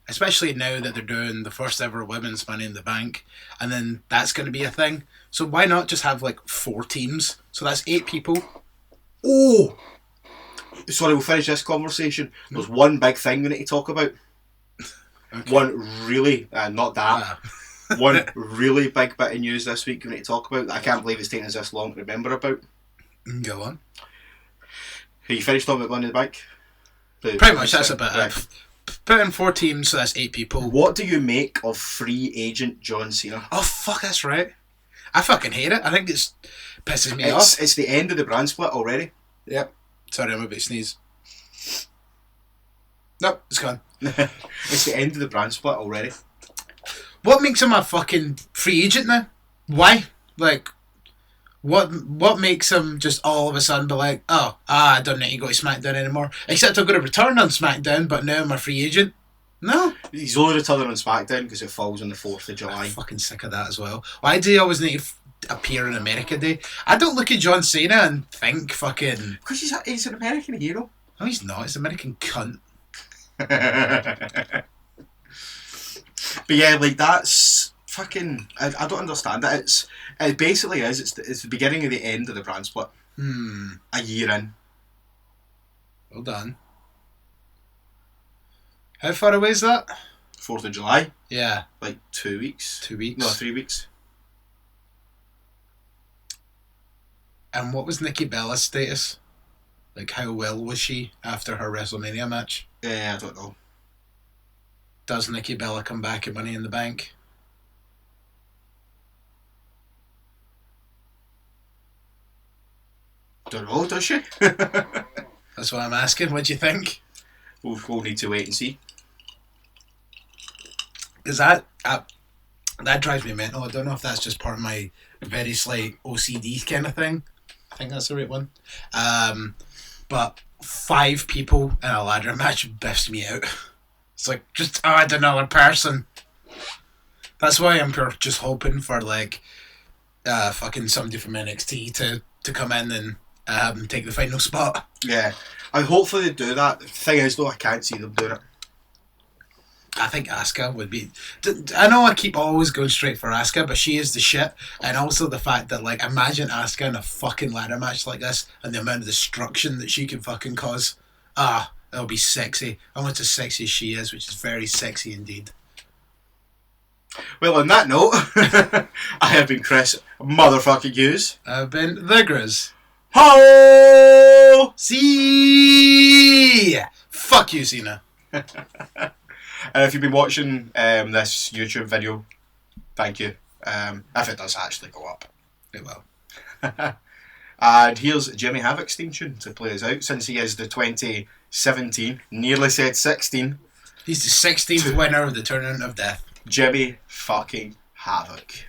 Especially now that they're doing the first ever women's Money in the Bank. And then that's going to be a thing. So why not just have like 4 teams? So that's 8 people. Oh! Sorry, we'll finish this conversation. There's one big thing we need to talk about. Okay. One really, not that. One really big bit of news this week we need to talk about that I can't believe it's taken us this long to remember about. Go on. Have you finished talking about Money in the Bank? Pretty much, that's about it. Put in 4 teams, so that's 8 people. What do you make of free agent John Cena? Oh, fuck, that's right. I fucking hate it. I think it pisses me off. It's the end of the brand split already. Yep. Sorry, I'm about to sneeze. Nope, it's gone. It's the end of the brand split already. What makes him a fucking free agent now? Why? Like, what makes him just all of a sudden be like, I don't need to go to SmackDown anymore. Except I'm going to return on SmackDown, but now I'm a free agent. No. He's only returning on SmackDown because it falls on the 4th of July. I'm fucking sick of that as well. Why do you always need to appear on America Day? I don't look at John Cena and think fucking... Because he's an American hero. No, he's not. He's an American cunt. But yeah, like that's fucking... I don't understand it. It basically is. It's the beginning of the end of the brand split. A year in. Well done. How far away is that? 4th of July. Yeah. Like 2 weeks. 2 weeks. No, 3 weeks. And what was Nikki Bella's status? Like, how well was she after her WrestleMania match? I don't know. Does Nikki Bella come back at Money in the Bank? Don't know, does she? That's what I'm asking. What do you think? We'll need to wait and see. Because that drives me mental. I don't know if that's just part of my very slight OCD kind of thing. I think that's the right one. But 5 people in a ladder match biffs me out. It's like, just add another person. That's why I'm just hoping for like fucking somebody from NXT to come in and take the final spot. Yeah. I hopefully they do that. The thing is though, I can't see them doing it. I think Asuka would be... I know I keep always going straight for Asuka, but she is the shit. And also the fact that, like, imagine Asuka in a fucking ladder match like this and the amount of destruction that she can fucking cause. It'll be sexy. Almost as sexy as she is, which is very sexy indeed. Well, on that note, I have been Chris motherfucking Hughes. I've been the Grizz. Ho! See. Fuck you, Cena. And if you've been watching this YouTube video, thank you. If it does actually go up, It will. And here's Jimmy Havoc's theme tune to play us out, since he is the 2017, nearly said 16. He's the 16th winner of the Tournament of Death. Jimmy fucking Havoc.